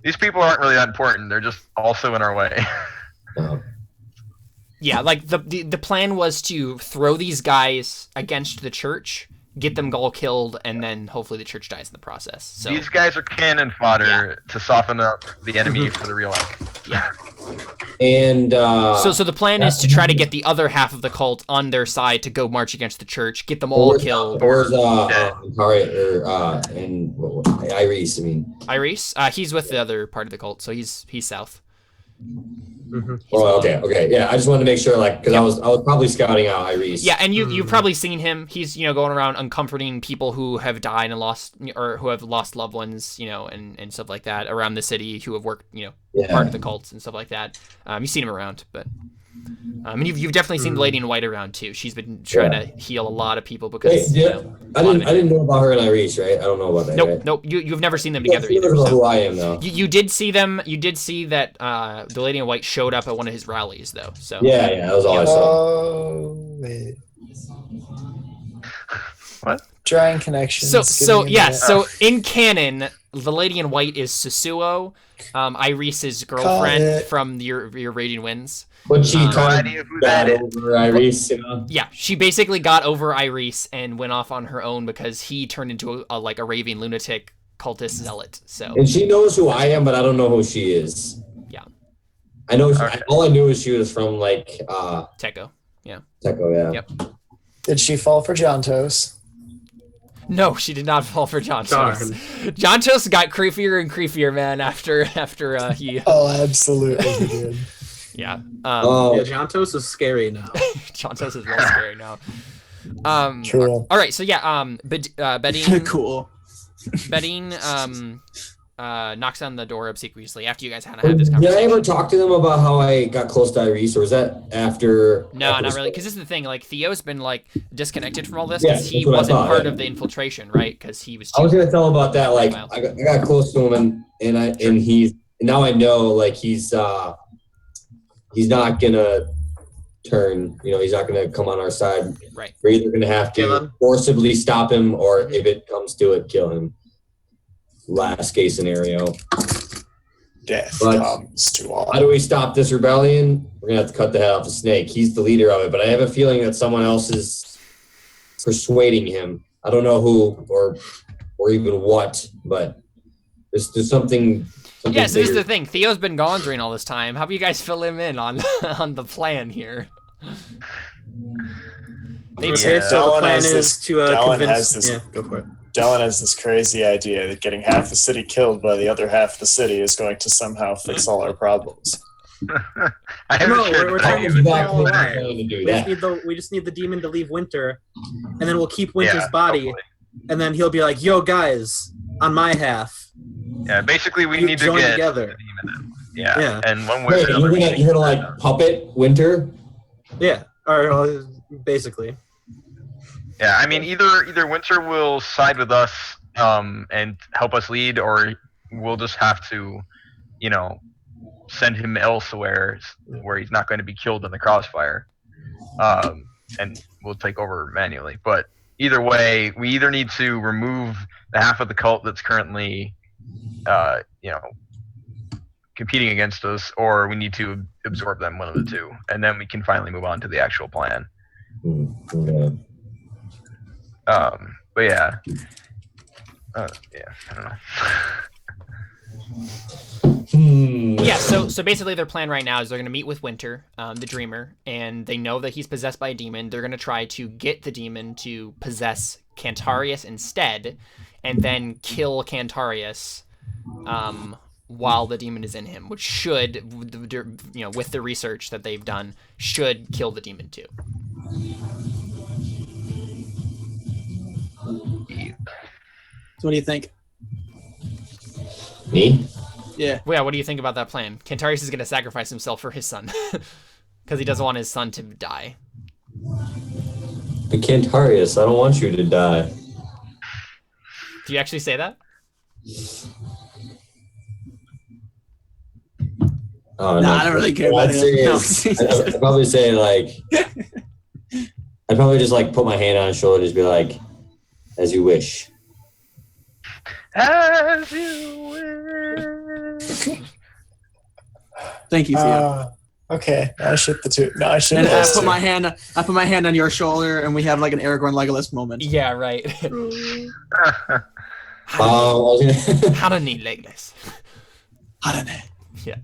These people aren't really that important. They're just also in our way. Yeah, the plan was to throw these guys against the church, get them all killed, and then hopefully the church dies in the process. So These guys are cannon fodder to soften up the enemy for the real enemy. Yeah. And So the plan is to try to get the other half of the cult on their side to go march against the church, get them all killed. Where's Iris? I mean, Iris, he's with the other part of the cult, so he's south. Mm-hmm. Oh, okay, yeah. I just wanted to make sure, like, because I was probably scouting out Iris. Yeah, and you've probably seen him. He's going around uncomforting people who have died and lost, or who have lost loved ones, and stuff like that around the city, who have worked, part of the cults and stuff like that. You've seen him around, but and you've definitely seen the Lady in White around too. She's been trying to heal a lot of people because I didn't know about her and Iris, right? I don't know about that. Nope, right? nope. You've never seen them together either. I don't know So. who I am though. You did see them. You did see that the Lady in White showed up at one of his rallies, though. So yeah, that was all I saw. Oh, wait. What? Drawing connections. So in canon, the Lady in White is Susuo, Iris's girlfriend from your Raging Winds. But she got over Iris, Yeah, she basically got over Iris and went off on her own because he turned into a raving lunatic cultist zealot. So. And she knows who I am, but I don't know who she is. Yeah. I know. All I knew is she was from Teco. Yeah. Teco, yeah. Yep. Did she fall for Jontos? No, she did not fall for Jontos. Jontos got creepier and creepier, man, after he... Oh, absolutely he did. Yeah. Jontos is scary now. Jontos is real scary now. Cool. All right, so yeah, Bedine... Cool. Bedine knocks on the door obsequiously after you guys had this conversation. Did I ever talk to them about how I got close to Iris, or was that after? No, not really, because this is the thing. Like, Theo's been disconnected from all this because he wasn't part of the infiltration, right? Because he was. I was gonna tell him about that. Like, I got close to him, and he's now I know he's not gonna turn. He's not gonna come on our side. Right. We're either gonna have to forcibly stop him, or if it comes to it, kill him. Last case scenario. Death comes to all. How do we stop this rebellion? We're gonna have to cut the head off the snake. He's the leader of it, but I have a feeling that someone else is persuading him. I don't know who or even what, but there's something. Yeah, so this is the thing. Theo's been gone during all this time. How about you guys fill him in on the plan here? Okay, so the plan is to convince. Go for it. Dylan has this crazy idea that getting half the city killed by the other half of the city is going to somehow fix all our problems. We're trying to keep it all alive. We just need the demon to leave Winter, and then we'll keep Winter's body, hopefully. And then he'll be like, "Yo, guys, on my half." Yeah, basically we need to get together. the demon in. Yeah, and one way Wait, you're gonna puppet Winter? Yeah, or basically. Yeah, I mean, either Winter will side with us and help us lead, or we'll just have to, send him elsewhere where he's not going to be killed in the crossfire, and we'll take over manually. But either way, we either need to remove the half of the cult that's currently, competing against us, or we need to absorb them, one of the two, and then we can finally move on to the actual plan. Okay. But yeah, I don't know. Yeah, so basically their plan right now is they're going to meet with Winter, the Dreamer, and they know that he's possessed by a demon. They're going to try to get the demon to possess Cantarius instead, and then kill Cantarius while the demon is in him, which should, with the research that they've done, should kill the demon too. So what do you think? Me? Yeah. Well, yeah, what do you think about that plan? Cantarius is going to sacrifice himself for his son because he doesn't want his son to die. But Cantarius, I don't want you to die. Do you actually say that? Oh, no, I don't really care about it. I'd probably say I'd probably just put my hand on his shoulder and just be like, as you wish. As you wish. Thank you, Theo. Okay, I ship the two. No, I ship. And I put my hand on your shoulder, and we have an Aragorn Legolas moment. Yeah, right. How do need Legolas? How do need? Yeah.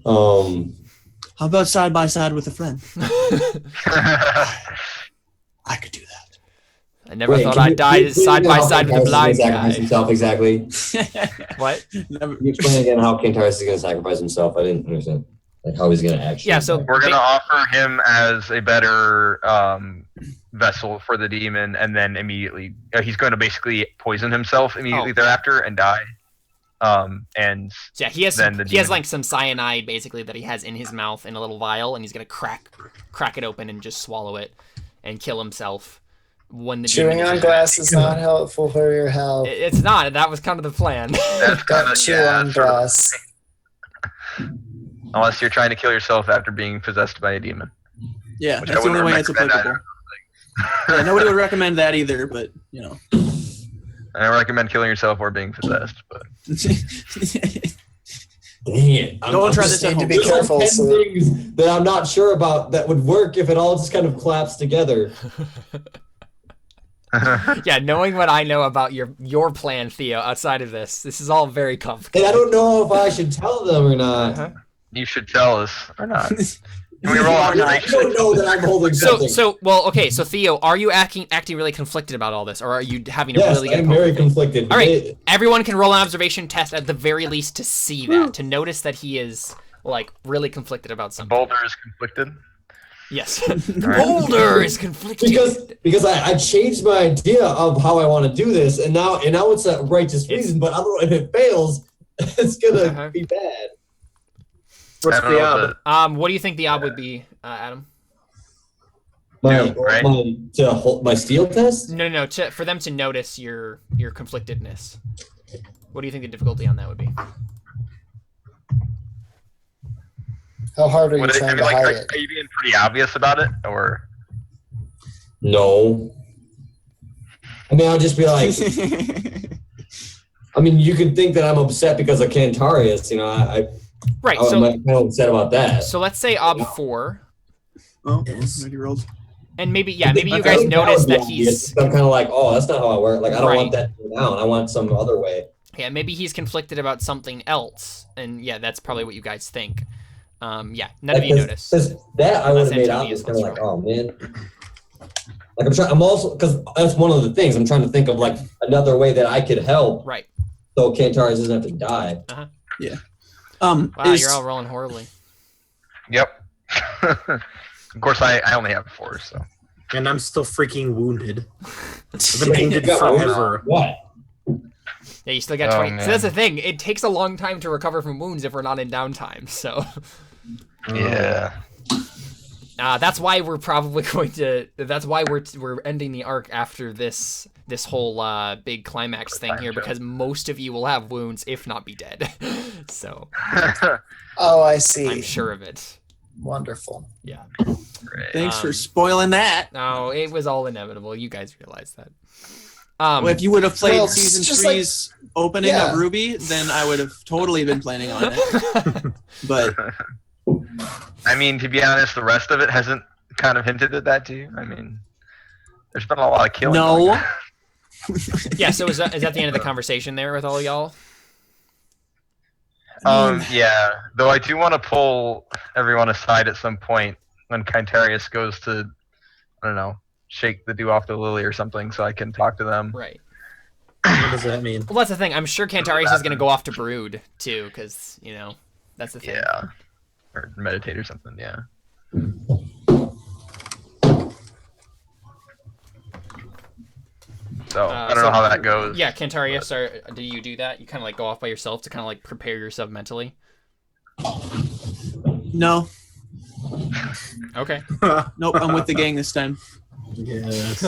How about side by side with a friend? I could do that. I never thought I'd die side by side with a blind guy. Himself exactly. What? Can you explain again how Cantaris is going to sacrifice himself? I didn't understand. Like how he's going to actually. Yeah, so we're going to offer him as a better vessel for the demon, and then immediately he's going to basically poison himself immediately thereafter and die. And yeah, he has like some cyanide basically that he has in his mouth in a little vial, and he's gonna crack it open and just swallow it and kill himself. When the chewing on glass is not helpful for your health. It's not. That was kind of the plan. Don't chew on glass. Unless you're trying to kill yourself after being possessed by a demon. Yeah, that's the only way it's applicable. Yeah, nobody would recommend that either, but you know. I don't recommend killing yourself or being possessed, but. Dang it. Don't try this at home. To be careful. Like 10 things that I'm not sure about that would work if it all just kind of collapsed together. Yeah, knowing what I know about your plan, Theo, outside of this is all very complicated. And I don't know if I should tell them or not. You should tell us or not. Can we roll I don't know that I'm holding something. So Theo, are you acting really conflicted about all this, or are you having a really good? I'm very conflicted. All right, everyone can roll an observation test at the very least to see that, to notice that he is like really conflicted about something. Boulder is conflicted. Yes, Boulder is conflicted because I changed my idea of how I want to do this, and now it's a righteous reason. But I don't know if it fails, it's gonna be bad. What's the ob? What do you think the ob would be, Adam? My steel test? No. For them to notice your conflictedness. What do you think the difficulty on that would be? How hard are you trying to hide it? Are you being pretty obvious about it, or? No. I mean, I'll just be like. I mean, you could think that I'm upset because of Cantarius. You know, Right, I'm kind of upset about that. So let's say ob 4. Oh, already rolled. And maybe you guys notice that he's. I'm kind of like, oh, that's not how I work. Like, I don't want that to go down. I want some other way. Yeah, maybe he's conflicted about something else, and yeah, that's probably what you guys think. Yeah, none of you notice. That I would have made out was kind of like, oh man. Like I'm also because that's one of the things I'm trying to think of, like another way that I could help. Right. So Cantarius doesn't have to die. Yeah. Wow, you're all rolling horribly. Yep. Of course, I only have 4, so. And I'm still freaking wounded. I've been wounded forever. What? Yeah, you still got 20. So that's the thing. It takes a long time to recover from wounds if we're not in downtime. So. Yeah. That's why we're probably going to. That's why we're ending the arc after this whole big climax thing here, because most of you will have wounds, if not be dead. So. Oh, I see. I'm sure of it. Wonderful. Yeah. Great. Thanks for spoiling that. No, it was all inevitable. You guys realize that. Well, if you would have played season just 3's opening of Ruby, then I would have totally been planning on it. But I mean, to be honest, the rest of it hasn't kind of hinted at that to you. I mean, there's been a lot of killing. No. Yeah. So is that the end of the conversation there with all y'all? Yeah. Though I do want to pull everyone aside at some point when Cantarius goes to, I don't know, shake the dew off the lily or something, so I can talk to them. Right. What does that mean? Well, that's the thing. I'm sure Cantarius is going to go off to brood too, because that's the thing. Yeah. Or meditate or something. Yeah. So I don't know how that goes. Yeah, Cantarius, do you do that? You kind of like go off by yourself to kind of like prepare yourself mentally? no. Okay. Nope, I'm with the gang this time. Yes.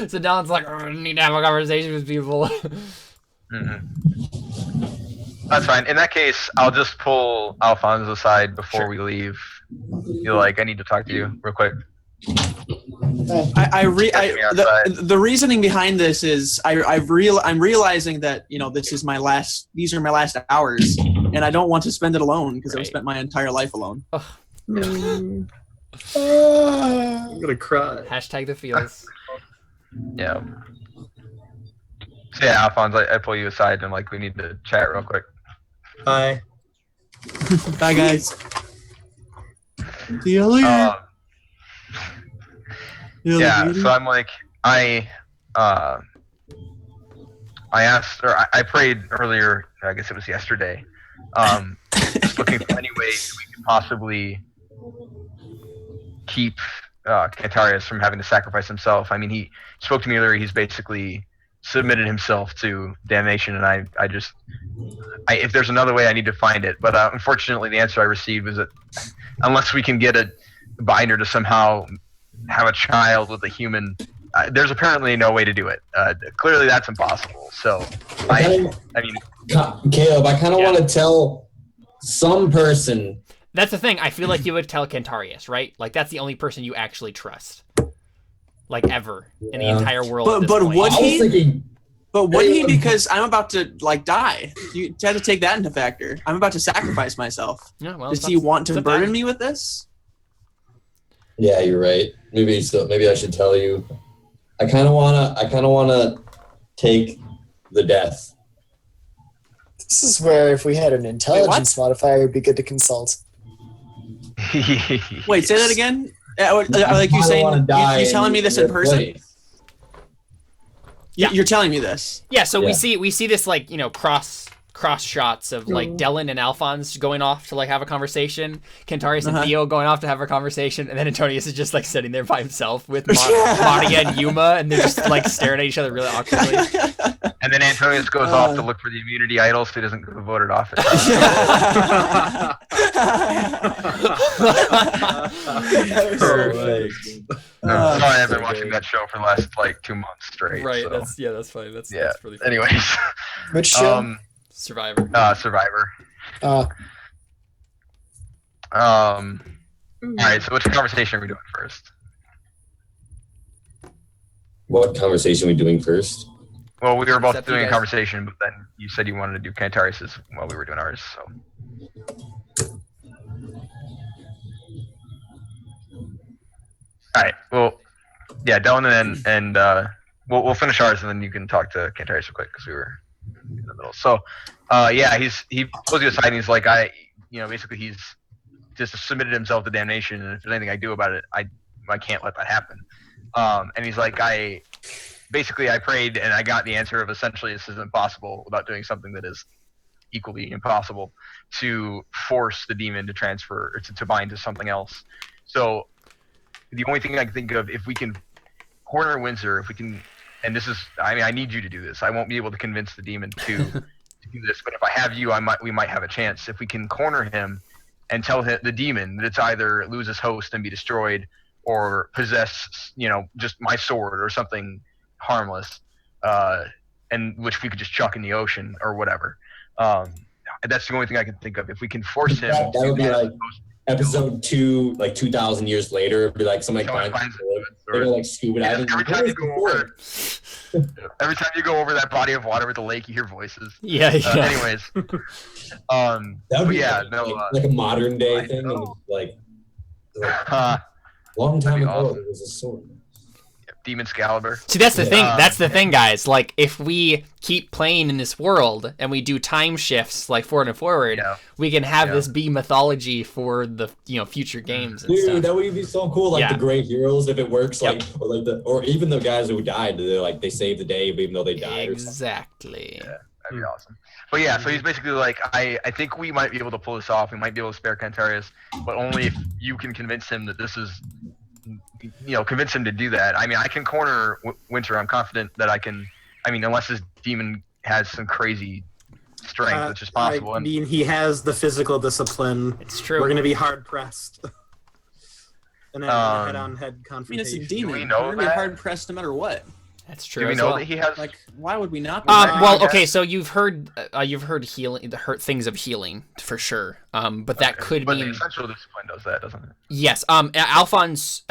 So Don's like, I need to have a conversation with people. That's fine. In that case, I'll just pull Alfonso aside before we leave. You're like, I need to talk to you real quick. The reasoning behind this is I'm realizing that these are my last hours, and I don't want to spend it alone because I've spent my entire life alone. I'm gonna cry. Hashtag the feels. Yeah. So yeah, Alphonse, I pull you aside and like we need to chat real quick. Hi. Bye, guys. See you later. Yeah, so I'm like, I asked, or I prayed earlier, I guess it was yesterday, just looking for any way we could possibly keep Cantarius from having to sacrifice himself. I mean, he spoke to me earlier, he's basically submitted himself to damnation, and if there's another way, I need to find it. But unfortunately, the answer I received was that unless we can get a binder to somehow have a child with a human, there's apparently no way to do it. Clearly, that's impossible. So, I mean, Caleb, I kind of want to tell some person. That's the thing. I feel like you would tell Cantarius, right? Like that's the only person you actually trust, like ever in the entire world. But would he? Thinking, but would he? Because I'm about to like die. You had to take that into factor. I'm about to sacrifice myself. Yeah, well, does he want to burden me with this? Yeah, you're right. Maybe I should tell you. I kind of wanna take the death. This is where if we had an intelligence modifier, it'd be good to consult. Wait, say that again. Like you saying, you telling me this in person? Yeah, you're telling me this. Yeah, so we see this like cross shots of like Dylan and Alphonse going off to like have a conversation, Cantarius and Theo going off to have a conversation, and then Antonius is just like sitting there by himself with Monia and Yuma, and they're just like staring at each other really awkwardly. And then Antonius goes off to look for the immunity idol so he doesn't get voted off. Perfect. Sorry, I've been watching that show for the last like 2 months straight. Right, so. that's funny. That's really funny. Anyways. Which show? Survivor. Survivor. All right, so which conversation are we doing first? What conversation are we doing first? Well, we were both doing a conversation, but then you said you wanted to do Cantarius's while we were doing ours, so. Alright, well, yeah, Dylan and we'll finish ours and then you can talk to Cantarius real quick because we were in the middle. So, yeah, he pulls you aside and he's like, basically he's just submitted himself to damnation, and if there's anything I do about it, I can't let that happen. And he's like, I prayed and I got the answer of essentially this is impossible without doing something that is equally impossible, to force the demon to transfer or to bind to something else. So the only thing I can think of, if we can corner Windsor, if we can, and this is, I need you to do this. I won't be able to convince the demon to do this, but if I have you, we might have a chance. If we can corner him and tell the demon that it's either lose his host and be destroyed, or possess, just my sword or something harmless, and which we could just chuck in the ocean or whatever. That's the only thing I can think of. If we can force him, that would be like episode 2, like 2,000 years later. It'd be like somebody finds it. They're like scuba diving. Every time you go over that body of water with the lake, you hear voices. Yeah. Anyways, that would be like a modern day thing. And like long time ago, awesome. There was a sword. Demon Excalibur. See, that's the thing. That's the thing, guys. Like, if we keep playing in this world and we do time shifts, like forward and forward, we can have this be mythology for the future games. And stuff. That would be so cool. Like the great heroes, if it works, or even the guys who died, they save the day even though they died. Exactly. Yeah, that'd be awesome. But yeah, so he's basically like, I think we might be able to pull this off. We might be able to spare Cantarius, but only if you can convince him that this is. Convince him to do that. I mean, I can corner Winter. I'm confident that I can. I mean, unless this demon has some crazy strength, which is possible. I mean, he has the physical discipline. It's true. We're going to be hard pressed. And then head-on-head confrontation. I mean, it's a demon. Do we know We're going to be hard pressed no matter what. That's true. Do we know that he has? Like, why would we not? Well, okay, so you've heard healing, things of healing for sure. But that could but mean. But the essential discipline does that, doesn't it? Yes. Alphonse,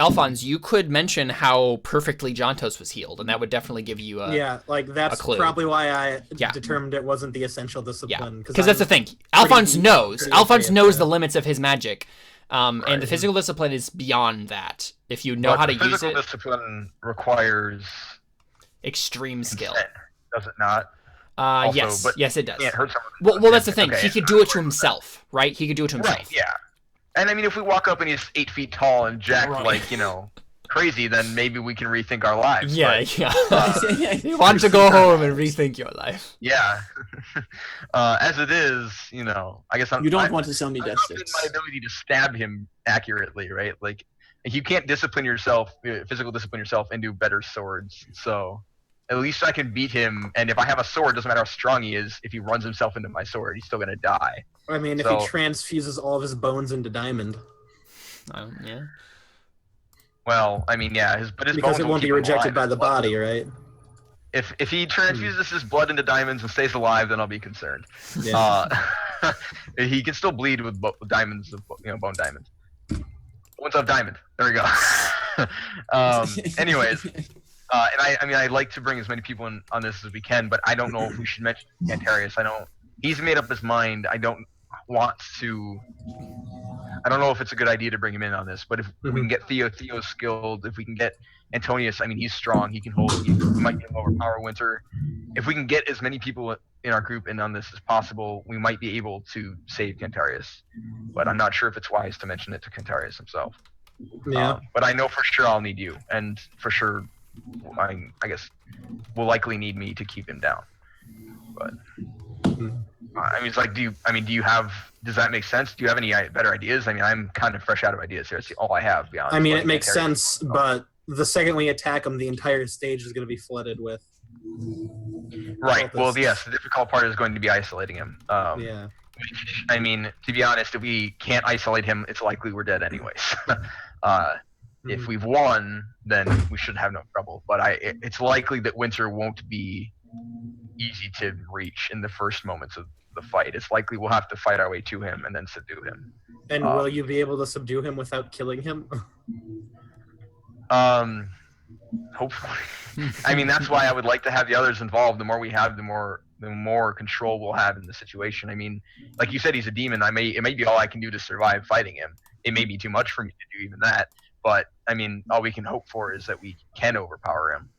you could mention how perfectly Jontos was healed, and that would definitely give you a that's a clue. Probably why I determined it wasn't the essential discipline. Because that's the thing. Alphonse knows. Alphonse knows the limits of his magic. And the physical discipline is beyond that. If you know how to use it. Physical discipline requires extreme skill. Does it not? Also, yes, it does. Can't hurt someone. Well, that's the thing. Okay. He could do it to himself, right? He could do it to himself. Right, yeah. And I mean, if we walk up and he's 8 feet tall and jacked like, crazy, then maybe we can rethink our lives. Yeah, but, yeah. You want to go home and rethink your life. Yeah. As it is, I guess you don't want to sell me death in sticks. my ability to stab him accurately, right? Like, you can't discipline yourself, physical discipline yourself into better swords. So at least I can beat him. And if I have a sword, doesn't matter how strong he is. If he runs himself into my sword, he's still gonna die. I mean, if he transfuses all of his bones into diamond. Yeah. Well, I mean, yeah, but his because bones it won't be rejected by the well. body, right? If he transfuses his blood into diamonds and stays alive, then I'll be concerned. Yeah. He can still bleed with diamonds, bone diamonds. Bones of diamond. There we go. Anyways, and I like to bring as many people in on this as we can, but I don't know if we should mention Cantarius. He's made up his mind. I don't know if it's a good idea to bring him in on this, but if we can get Theo's skilled, if we can get Antonius, he's strong. He can hold. We might get him overpower Winter. If we can get as many people in our group in on this as possible, we might be able to save Cantarius. But I'm not sure if it's wise to mention it to Cantarius himself. Yeah. But I know for sure I'll need you, and for sure, I guess will likely need me to keep him down. But it's like, do you have? Does that make sense? Do you have any better ideas? I'm kind of fresh out of ideas here. It's all I have. Beyond. It makes sense, but the second we attack him, the entire stage is going to be flooded with. Right. Well, yes. The difficult part is going to be isolating him. Yeah. Which, to be honest, if we can't isolate him, it's likely we're dead anyways. If we've won, then we should have no trouble. But it's likely that Winter won't be easy to reach in the first moments of the fight. It's likely we'll have to fight our way to him and then subdue him. And will you be able to subdue him without killing him? Hopefully. That's why I would like to have the others involved. The more we have, the more control we'll have in the situation. Like you said, he's a demon. It may be all I can do to survive fighting him. It may be too much for me to do even that. But all we can hope for is that we can overpower him,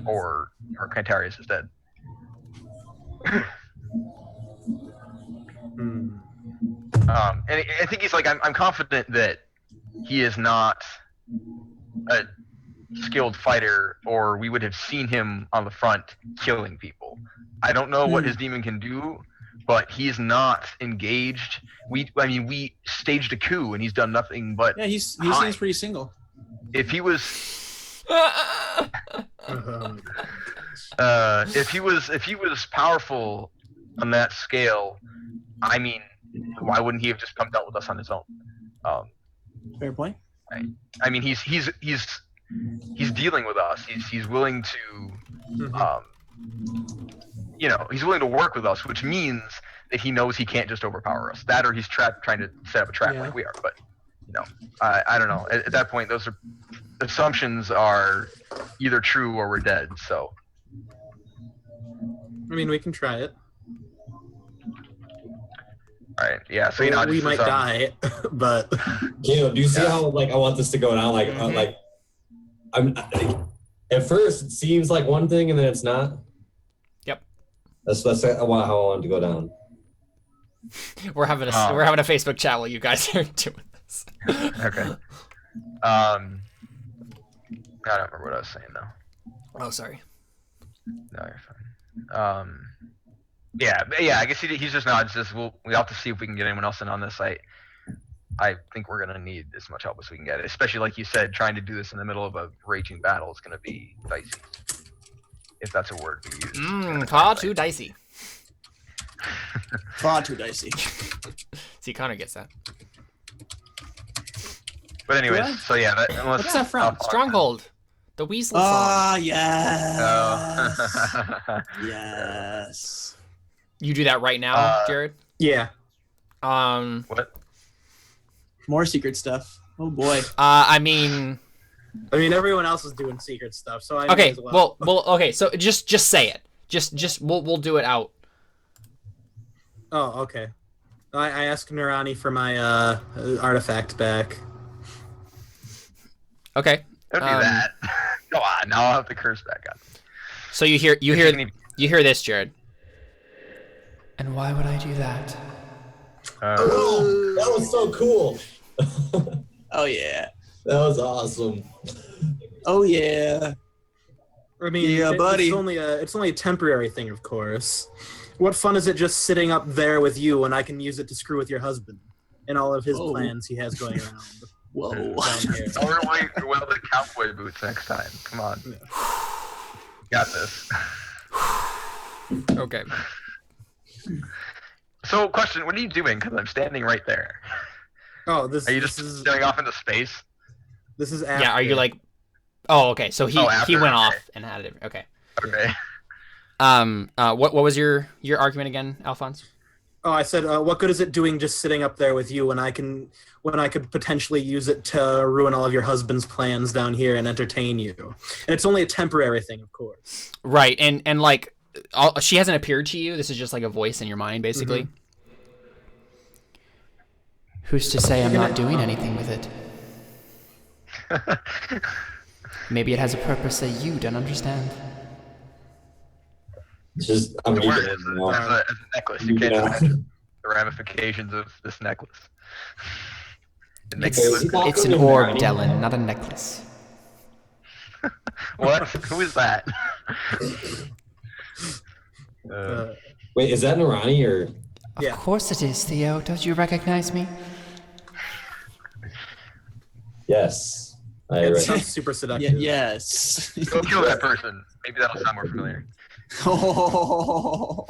or Cantarius is dead. And I think he's like, I'm confident that he is not a skilled fighter, or we would have seen him on the front killing people. I don't know what his demon can do, but he's not engaged. We staged a coup and he's done nothing but. Yeah, he seems pretty single. If he was, if he was powerful on that scale, why wouldn't he have just come dealt with us on his own? Fair point. Right. He's dealing with us. He's willing to, he's willing to work with us, which means that he knows he can't just overpower us. That, or he's trying to set up a trap like we are. But I don't know. At that point, those assumptions are either true or we're dead. So, we can try it. All right. Yeah. So we might die, but do you see how I want this to go down? At first it seems like one thing and then it's not. Yep. That's how I want it to go down. We're having a Facebook chat while you guys are doing this. Okay. I don't remember what I was saying though. Oh, sorry. No, you're fine. Yeah. I guess he's just not. It's just we'll have to see if we can get anyone else in on this. I think we're gonna need as much help as we can get, especially like you said, trying to do this in the middle of a raging battle is gonna be dicey. If that's a word we use. Far too dicey. Far too dicey. See, Connor gets that. But anyways, so yeah. What's that from? Stronghold. The Weasel song. Ah, yes. Oh. Yes. You do that right now, Jared? Yeah. What? More secret stuff. Oh boy. Everyone else is doing secret stuff, so I okay. As well. Well, okay. So just say it. Just we'll do it out. Oh, okay. I asked Nurani for my artifact back. Okay. Don't do that. Go on. Now I'll have the curse back on. So you hear You hear this, Jared. And why would I do that? Oh, that was so cool. Oh yeah. That was awesome. Oh yeah. I mean, Yeah, buddy. It's only a temporary thing, of course. What fun is it just sitting up there with you when I can use it to screw with your husband and all of his plans he has going around? Whoa. Down here. Or wear the cowboy boots next time. Come on. You got this. Okay. So, question: what are you doing? Because I'm standing right there. Oh, Are you just staring off into space? This is after. Yeah, are you like... Oh, okay. So he after, went okay. off and had it. Okay. Okay. What was your argument again, Alphonse? Oh, I said, what good is it doing just sitting up there with you when I could potentially use it to ruin all of your husband's plans down here and entertain you? And it's only a temporary thing, of course. Right, and like, she hasn't appeared to you. This is just like a voice in your mind, basically. Mm-hmm. Who's to say I'm not doing anything with it? Maybe it has a purpose that you don't understand. Just I'm As leaving it a now. necklace. You can't imagine the ramifications of this necklace. It's an orb, Dylan, not a necklace. What? Who is that? Wait, is that Narani or? Yeah. Of course it is, Theo. Don't you recognize me? Yes. It sounds super seductive. Yes. Go kill that person. Maybe that'll sound more familiar. Oh.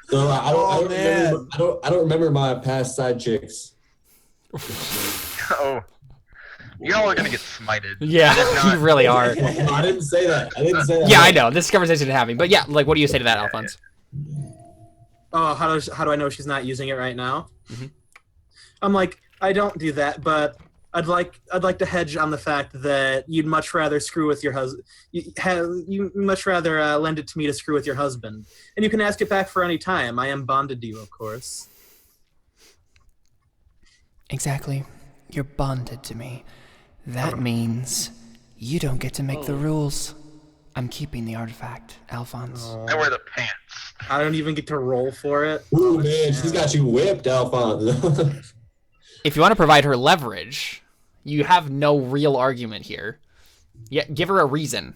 So Man. I don't remember my past side chicks. Oh. Y'all are gonna get smited. Yeah, you really are. I didn't say that. Yeah, I know. This conversation is having. But yeah, like, what do you say to that, Alphonse? Oh, how do I know she's not using it right now? Mhm. I'm like, I don't do that, but I'd like to hedge on the fact that you'd much rather screw with your husband. You much rather lend it to me to screw with your husband, and you can ask it back for any time. I am bonded to you, of course. Exactly. You're bonded to me. That means you don't get to make the rules. I'm keeping the artifact, Alphonse. I wear the pants. I don't even get to roll for it. Ooh, man, she's got you whipped, Alphonse. If you want to provide her leverage, you have no real argument here. Yeah, give her a reason.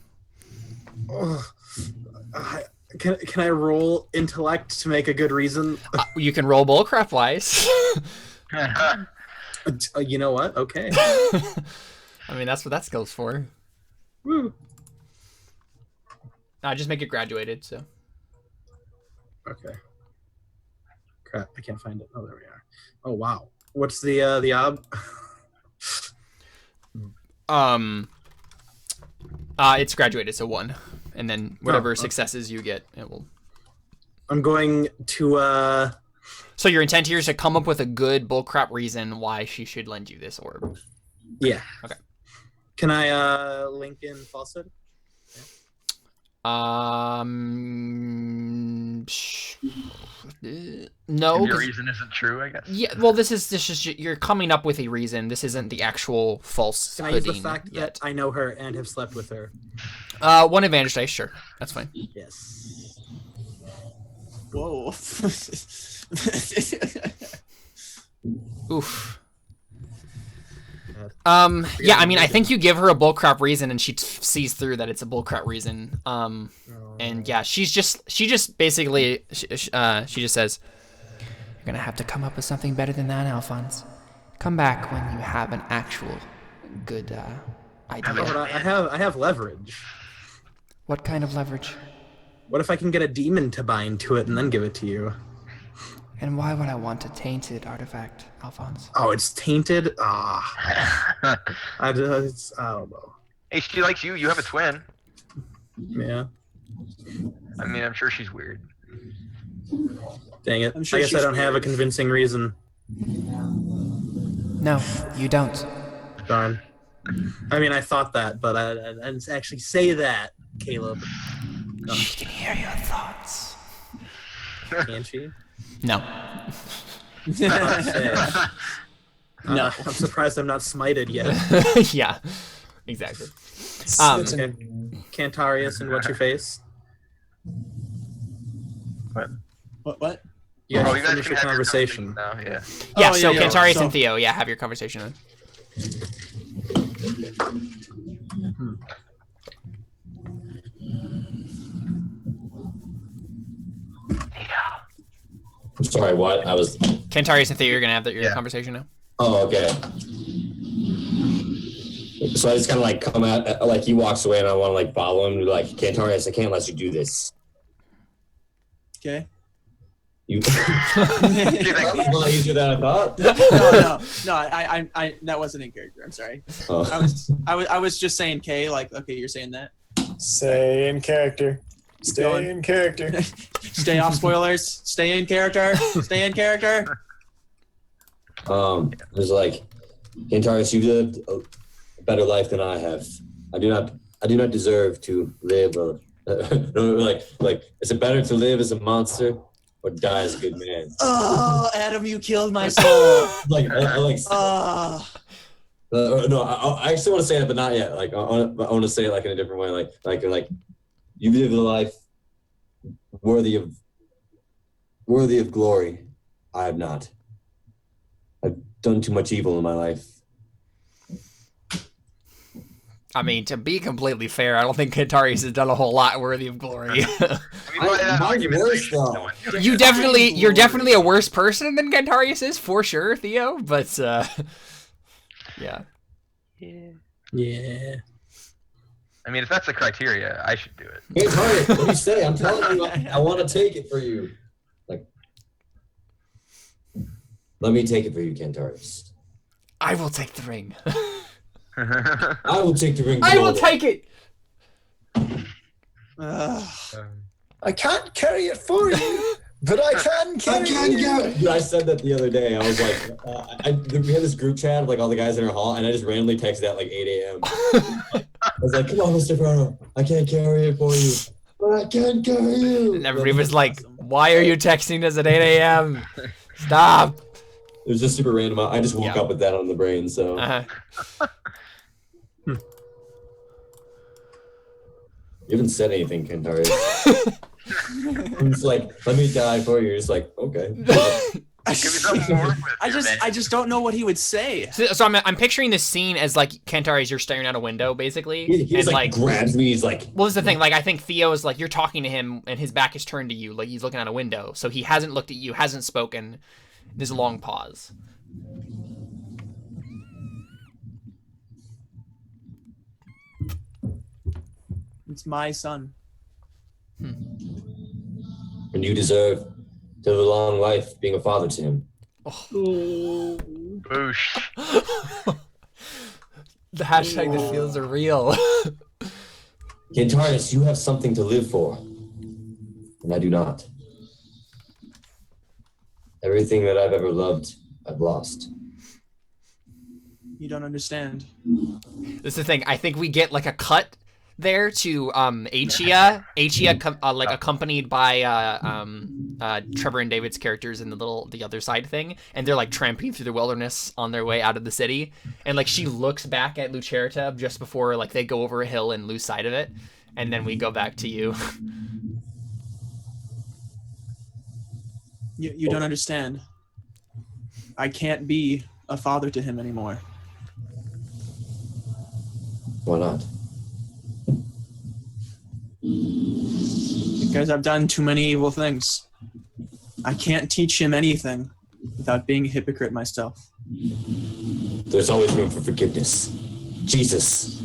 Can I roll intellect to make a good reason? You can roll bullcrap wise. You know what? Okay. I mean, that's what that skill's for. Woo. Just make it graduated, so. Okay. Crap, I can't find it. Oh, there we are. Oh, wow. What's the ob? It's graduated, so 1. And then whatever successes you get, it will. I'm going to, So your intent here is to come up with a good bullcrap reason why she should lend you this orb. yeah. Okay. Can I, link in falsehood? No. Your 'Cause- reason isn't true, I guess. Yeah, well, this is you're coming up with a reason. This isn't the actual false. Can I use the fact that I know her and have slept with her? 1 advantage dice, sure, that's fine. Yes. Whoa. Oof. Yeah, I mean, I think you give her a bullcrap reason, and she sees through that it's a bullcrap reason. And yeah, she just basically, she just says, "You're gonna have to come up with something better than that, Alphonse. Come back when you have an actual good idea." But I have leverage. What kind of leverage? What if I can get a demon to bind to it and then give it to you? And why would I want a tainted artifact, Alphonse? Oh, it's tainted? I don't know. Hey, she likes you. You have a twin. Yeah. I mean, I'm sure she's weird. Dang it. I'm sure I guess I she's don't have a convincing reason. No, you don't. Darn. I mean, I thought that, but I didn't actually say that, Caleb. She can hear your thoughts. Can she? No. No. I'm surprised I'm not smited yet. Yeah, exactly. It's Okay. Cantarius and what's your face? Quinn. What? Yeah, Oh, you you guys finish can your have conversation. now. Yeah. Yeah, Oh, so yeah, yeah. Kentarius So- and Theo, yeah, have your conversation then. I'm sorry, what? I was. Kentarius and Theo, you're gonna have your Yeah. conversation now. Oh, okay. So I just kind of like come out, like he walks away, and I want to like follow him. Like, Cantarius, I can't let you do this. Okay. You. That was a lot easier than I thought. No. I that wasn't in character. I'm sorry. Oh. I was just saying K. Like, okay, you're saying that. Stay in character. Stay going. in character. Stay off spoilers. Stay in character. Stay in character. There's like, Cantarius, you've lived a better life than I have. I do not deserve to live like is it better to live as a monster or die as a good man? Oh, Adam, you killed my soul. Like Oh. no, I actually want to say it, but not yet. Like I want to say it like in a different way. Like you live a life worthy of glory. I have not. I've done too much evil in my life. I mean, to be completely fair, I don't think Kentarius has done a whole lot worthy of glory. Mine's worse though. You're definitely a worse person than Kentarius is, for sure, Theo, but yeah. Yeah. I mean, if that's the criteria, I should do it. Hey, Cantarius, what do you say? I'm telling you, I want to take it for you. Like, let me take it for you, Cantarius. I will take the ring. I will take the ring. I will take it. I can't carry it for you, but I can carry it. Dude, I said that the other day. I was like, we had this group chat of like all the guys in our hall, and I just randomly texted at like 8 a.m. I was like, come on, Mr. Frodo, I can't carry it for you, but I can carry you. And everybody was like, why are you texting us at 8 a.m.? Stop. It was just super random. I just woke up with that on the brain, so. You haven't said anything, Kentarius. I'm just like, let me die for you. You're just like, okay. I just don't know what he would say. So I'm picturing this scene as like Kentarius, you're staring out a window, basically. He and like grabs me. He's like, well, this is the thing. Like, I think Theo is like, you're talking to him, and his back is turned to you, like he's looking out a window. So he hasn't looked at you, hasn't spoken. There's a long pause. It's my son. and you deserve to live a long life being a father to him. Oh. Boosh. The hashtag the feels are real. Kentarius, you have something to live for, and I do not. Everything that I've ever loved, I've lost. You don't understand. This is the thing. I think we get like a cut there to Achia, like accompanied by Trevor and David's characters in the other side thing, and they're like tramping through the wilderness on their way out of the city, and like she looks back at Lucerta just before like they go over a hill and lose sight of it, and then we go back to you. You don't understand. I can't be a father to him anymore. Why not? Because I've done too many evil things. I can't teach him anything without being a hypocrite myself. There's always room for forgiveness. Jesus.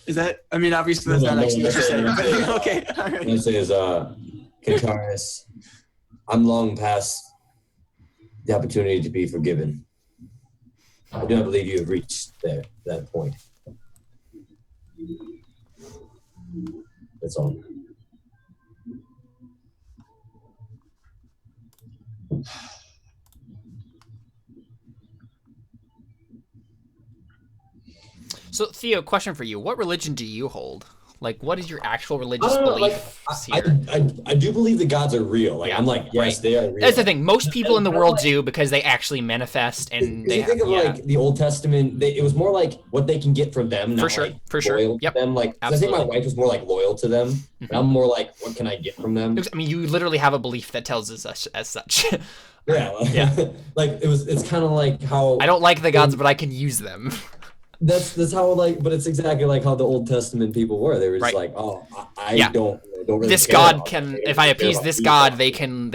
Is that? I mean, obviously that's not actually what you're saying. But okay. All right. What I say is, Kentarius, I'm long past the opportunity to be forgiven. I do not believe you have reached that point. That's all. So Theo, question for you: what religion do you hold? Like, what is your actual religious I don't know, belief like, here? I do believe the gods are real. Like, I'm like, yes, right. they are real. That's the thing. Most people in the world like, do because they actually manifest and they you think of like the Old Testament, it was more like what they can get from them, not sure, like for sure. loyal to them. Like, I think my wife was more like loyal to them, and I'm more like, what can I get from them? I mean, you literally have a belief that tells us as such. Yeah, like it's kind of like how I don't like the gods, but I can use them. That's how like, but it's exactly like how the Old Testament people were. They were just like, oh, I don't really this care god about can, it. if I appease this god, it can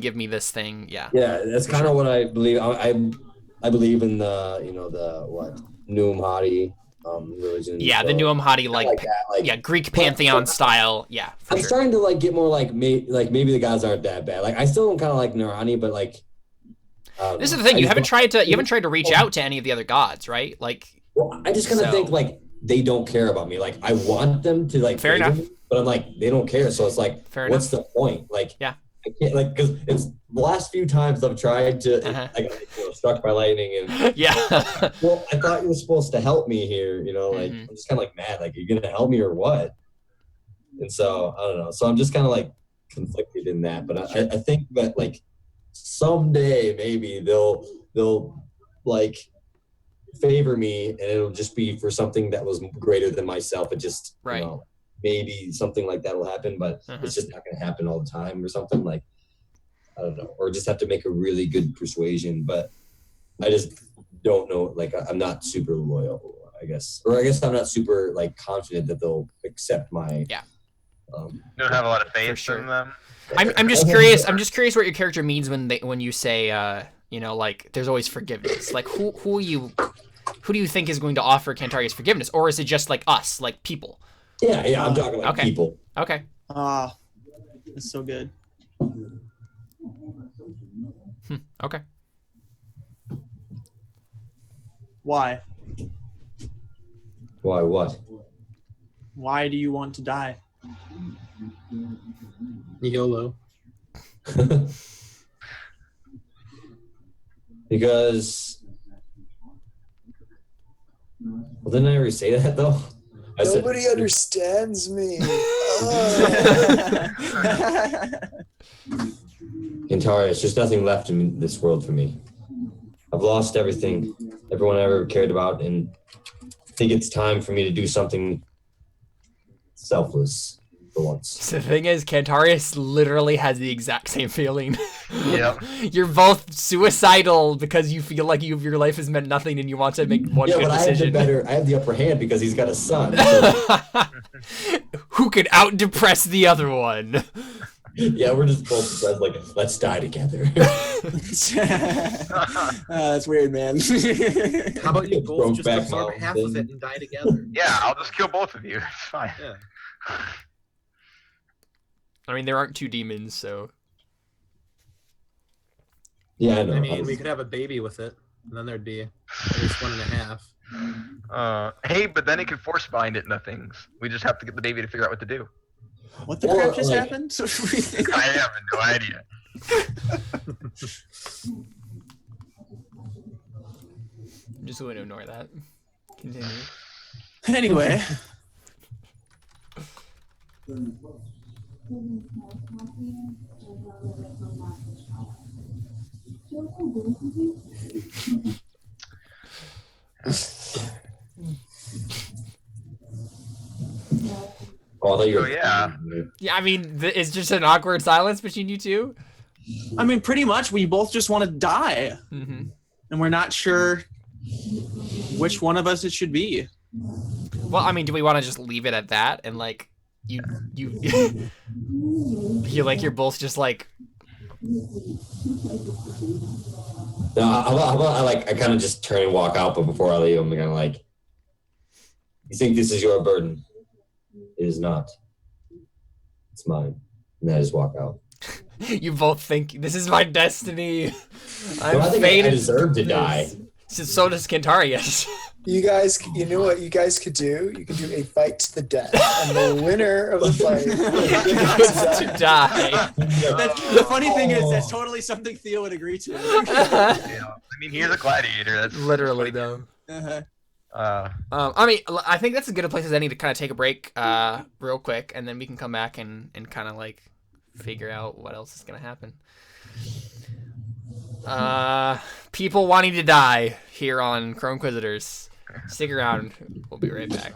give me this thing. Yeah. Yeah, that's kind of what I believe. I believe in the Nuum Hadi religion. Yeah, so, the Nuum Hadi like that, like Greek pantheon style. Yeah. I'm starting to like get more like maybe the gods aren't that bad. Like I still don't kind of like Narani, but like. This is the thing. You haven't tried to reach out to any of the other gods, right? Like. Well, I just kind of think like they don't care about me. Like I want them to like. Fair enough. Me, but I'm like they don't care. So it's like, what's the point? Like, yeah. I can't like because it's the last few times I've tried to. I got struck by lightning and. Yeah. Well, I thought you were supposed to help me here. You know, like I'm just kind of like mad. Like, are you gonna help me or what? And so I don't know. So I'm just kind of like conflicted in that. But I think that like someday maybe they'll like favor me and it'll just be for something that was greater than myself. It just you know, maybe something like that will happen, but it's just not going to happen all the time or something. Like I don't know, or just have to make a really good persuasion. But I just don't know. Like I'm not super loyal, I guess, or I guess I'm not super like confident that they'll accept my. You don't have a lot of faith in them. I'm just curious. I'm just curious what your character means when you say you know, like there's always forgiveness. Like who do you think is going to offer Cantarius forgiveness, or is it just like us, like people? Yeah, I'm talking like people. Okay. It's so good. Okay. Why? Why what? Why do you want to die? YOLO. Because well, didn't I already say that though? Nobody understands me. Cantarius, there's nothing left in this world for me. I've lost everything, everyone I ever cared about, and I think it's time for me to do something selfless for once. The thing is, Cantarius literally has the exact same feeling. Yep. You're both suicidal because you feel like your life has meant nothing and you want to make one good decision. I have the upper hand because he's got a son. So. Who could out-depress the other one? Yeah, we're just both depressed, like, let's die together. That's weird, man. How about you both just absorb half of it and die together? Yeah, I'll just kill both of you. It's fine. Yeah. I mean, there aren't two demons, so... Yeah, I know. I mean, we could have a baby with it, and then there'd be at least 1.5. Hey, but then it could force bind it into things. We just have to get the baby to figure out what to do. What the crap just happened? I have no idea. I'm just going to ignore that. Continue. Anyway. Yeah. Yeah, I mean, it's just an awkward silence between you two. I mean, pretty much, we both just want to die, and we're not sure which one of us it should be. Well, I mean, do we want to just leave it at that and like you feel like you're both just like. No, how about I kind of just turn and walk out, but before I leave, I'm kind of like, you think this is your burden? It is not. It's mine. And I just walk out. You both think this is my destiny. I think I deserve to die. So does Cantarius. You guys, you know what you guys could do? You could do a fight to the death, and the winner of the fight gets to die. The funny thing is, that's totally something Theo would agree to. Yeah. I mean, he's a gladiator. That's literally though. I mean, I think that's as good a place as any to kind of take a break, real quick, and then we can come back and kind of like figure out what else is gonna happen. People wanting to die here on Crow Inquisitors. Stick around. We'll be right back.